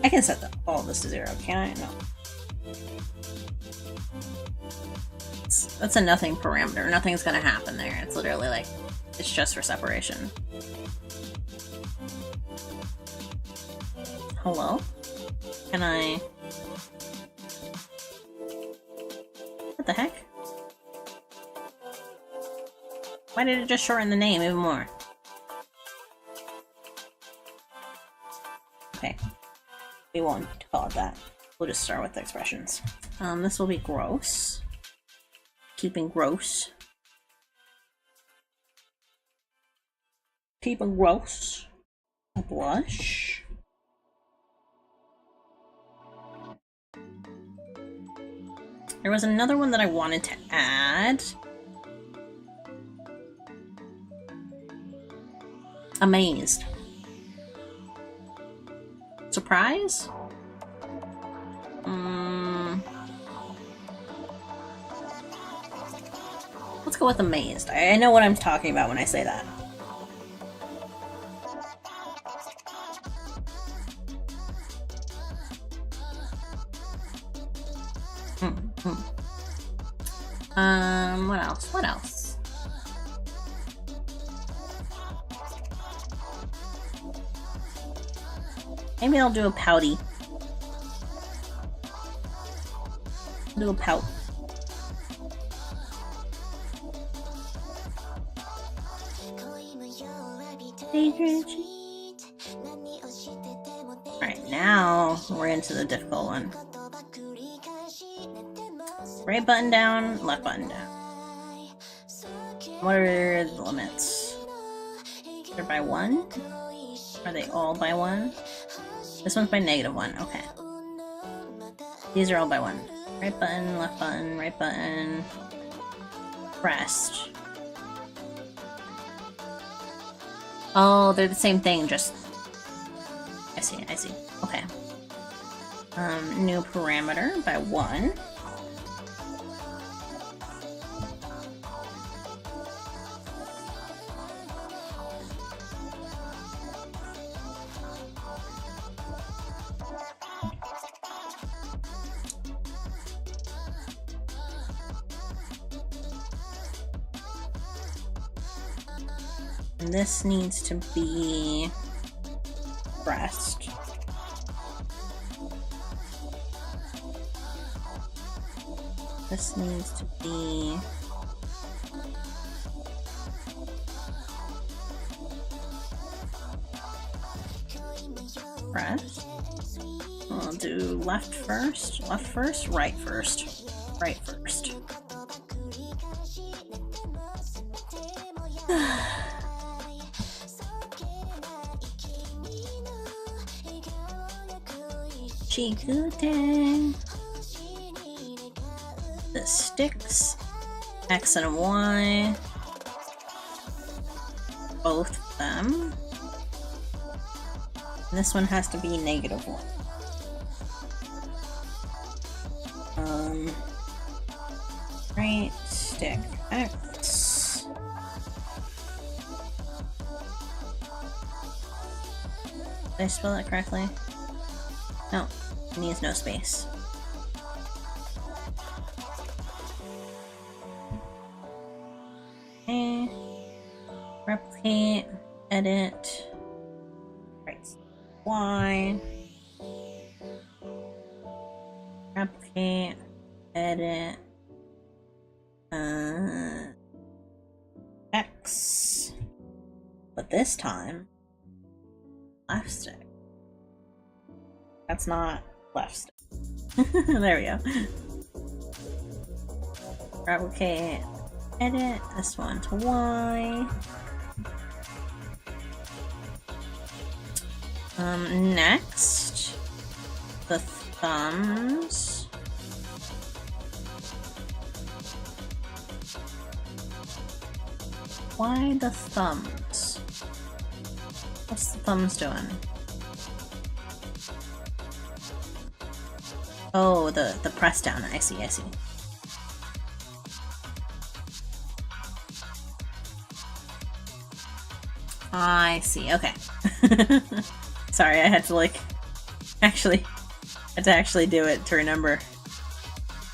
I can set all this to 0, can I? No. That's a nothing parameter. Nothing's gonna happen there. It's literally like, it's just for separation. Hello? Can I... What the heck? Why did it just shorten the name even more? Okay. We won't call it that. We'll just start with the expressions. This will be gross. Keeping gross. Keeping gross. A blush. There was another one that I wanted to add. Amazed. Surprise? Let's go with amazed. I know what I'm talking about when I say that. What else? What else? Maybe I'll do a pouty. Do a pout. Alright, now we're into the difficult one. Right button down, left button down. What are the limits? They're by 1? Are they all by 1? This one's by -1, okay. These are all by 1. Right button, right button, pressed. Oh, they're the same thing, just... I see, I see. Okay. New parameter by 1. And this needs to be pressed. This needs to be pressed. We'll do left first, right first, right first. Chikute. The sticks, X and Y, both of them. And this one has to be -1. Right stick X. Did I spell that correctly? No, it needs no space. Okay. Replicate, edit, right, Y, replicate, edit, X, but this time, left stick. That's not left stick. There we go. Replicate, edit, this one to Y. Next, the thumbs. Why the thumbs? What's the thumbs doing? Oh, the press down. I see, I see. I see, okay. Sorry, I had Actually, I had to actually do it to remember.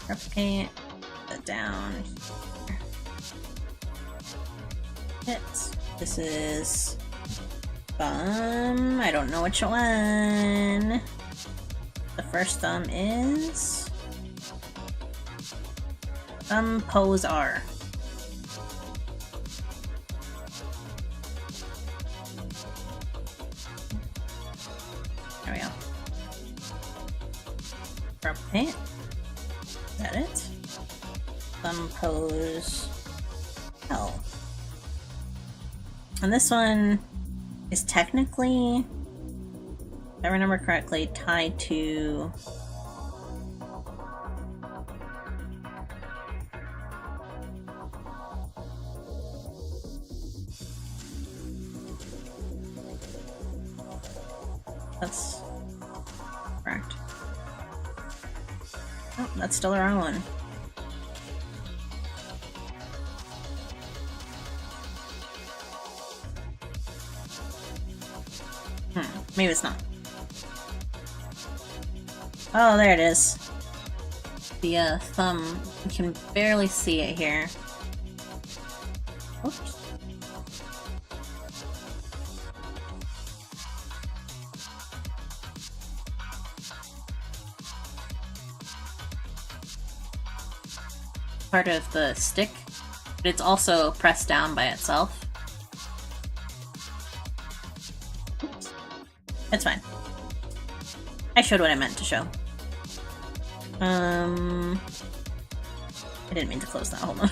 Replicate that down. Hit. This is thumb. I don't know which one. The first thumb is thumb pose R. There we go. Replicate. Edit. Thumb pose L. And this one is technically, if I remember correctly, tied to that's correct. Oh, that's still the wrong one. Maybe it's not. Oh, there it is. The thumb. You can barely see it here. Oops. Part of the stick, but it's also pressed down by itself. It's fine. I showed what I meant to show. I didn't mean to close that, hold on.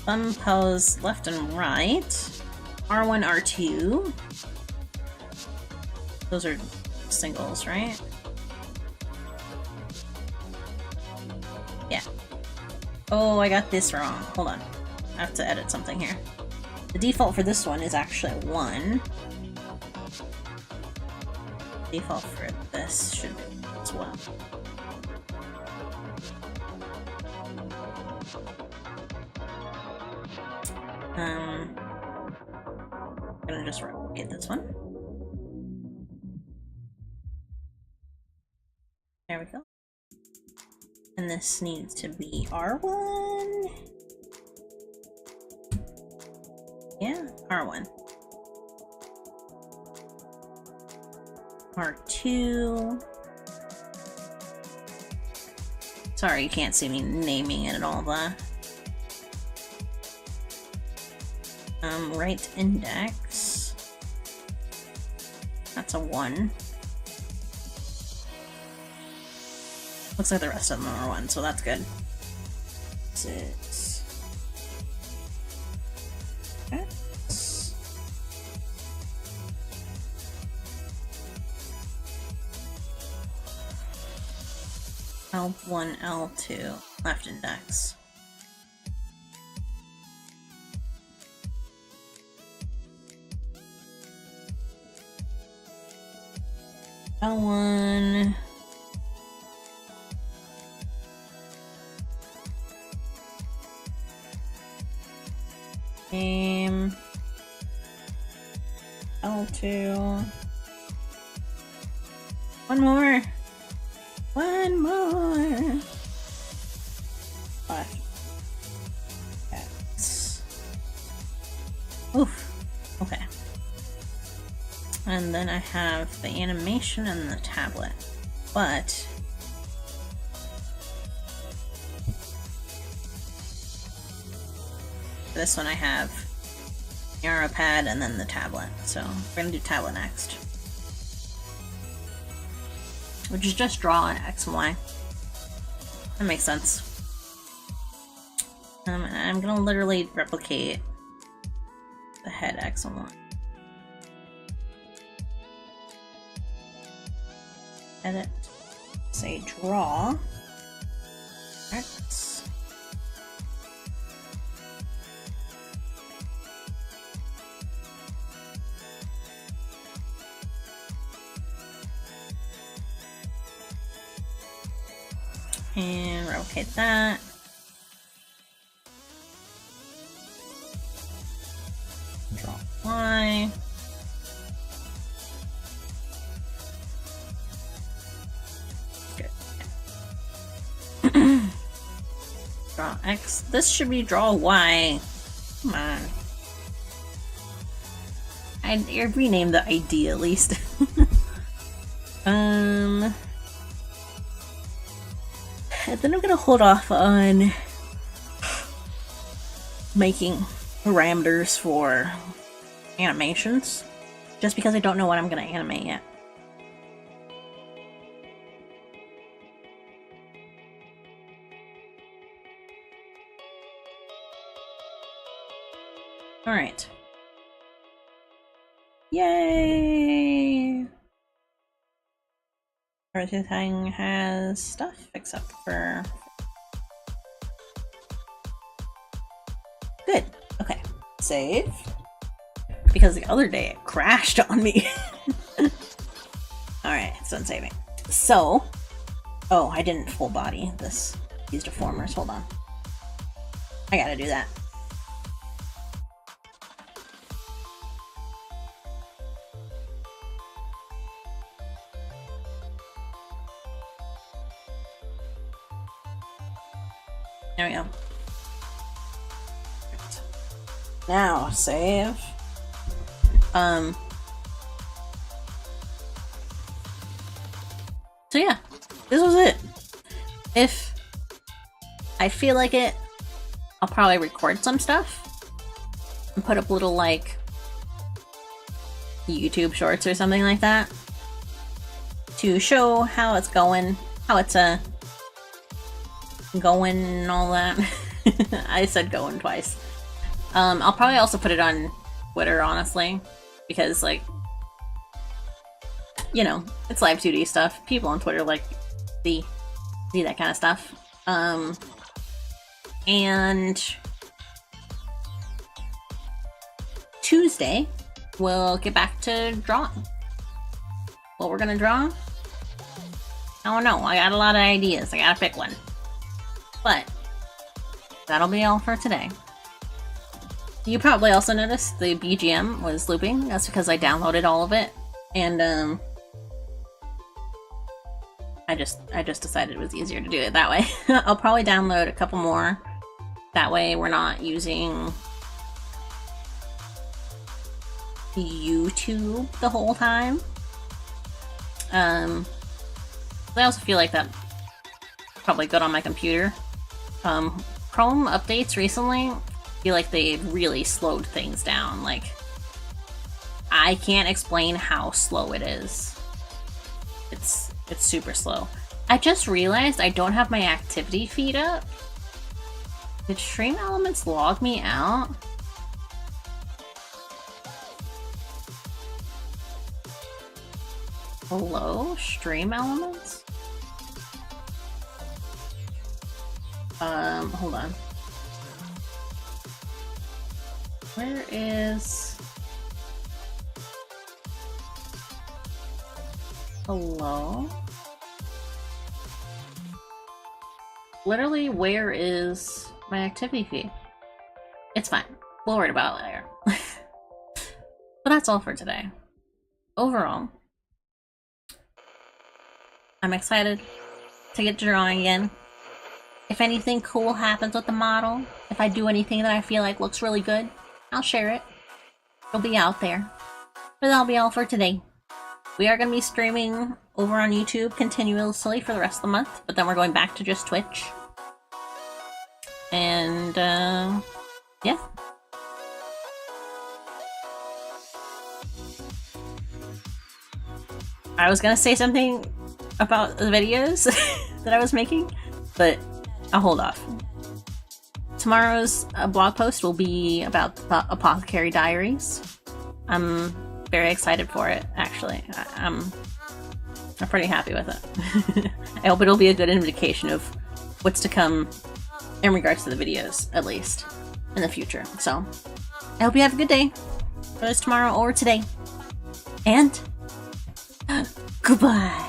Thumb pose left and right. R1, R2. Those are singles, right? Yeah. Oh, I got this wrong. Hold on. I have to edit something here. The default for this one is actually 1. Default for this should be as well. I'm gonna just replicate this one. There we go. And this needs to be R1. Yeah, R1. R2. Sorry, you can't see me naming it and all that. Right index. That's a 1. Looks like the rest of them are 1, so that's good. 6. X. L1, L2, left index. L1. Game. L2. One more. One more. Left. X. Oof. Okay. And then I have the animation and the tablet. But for this one I have the arrow pad and then the tablet. So we're gonna do tablet next. Which is just draw on X and Y. That makes sense. I'm gonna literally replicate the head X and Y. Edit. Say draw. X. And replicate that. Draw Y. Draw X. This should be draw Y. Come on. I renamed the ID at least. And then I'm gonna hold off on making parameters for animations, just because I don't know what I'm gonna animate yet. Alright. Yay! Everything has stuff except for... Good. Okay. Save. Because the other day it crashed on me. Alright, it's done saving. So... Oh, I didn't full body these deformers. Hold on. I gotta do that. There we go. Right. Now, save. So yeah, this was it. If I feel like it, I'll probably record some stuff and put up little, like, YouTube shorts or something like that to show how it's going, going and all that. I said going twice. I'll probably also put it on Twitter, honestly, because, like, you know, it's LIVE2D stuff. People on Twitter like see that kind of stuff. And Tuesday we'll get back to drawing. What we're gonna draw? I don't know. I got a lot of ideas. I gotta pick one. But that'll be all for today. You probably also noticed the BGM was looping. That's because I downloaded all of it, and I just decided it was easier to do it that way. I'll probably download a couple more. That way we're not using YouTube the whole time. I also feel like that's probably good on my computer. Chrome updates recently, I feel like they've really slowed things down. Like, I can't explain how slow it is. It's super slow. I just realized I don't have my activity feed up. Did Stream Elements log me out? Hello? Stream Elements? Hold on. Where is... Hello? Literally, where is my activity feed? It's fine. We'll worry about it later. But that's all for today. Overall, I'm excited to get drawing again. If anything cool happens with the model, if I do anything that I feel like looks really good, I'll share it. It'll be out there. But that'll be all for today. We are going to be streaming over on YouTube continuously for the rest of the month, but then we're going back to just Twitch. And, yeah. I was going to say something about the videos that I was making, but I'll hold off. Tomorrow's blog post will be about the Apothecary Diaries. I'm very excited for it, actually. I'm pretty happy with it. I hope it'll be a good indication of what's to come in regards to the videos, at least, in the future. So, I hope you have a good day, whether it's tomorrow or today. And, goodbye!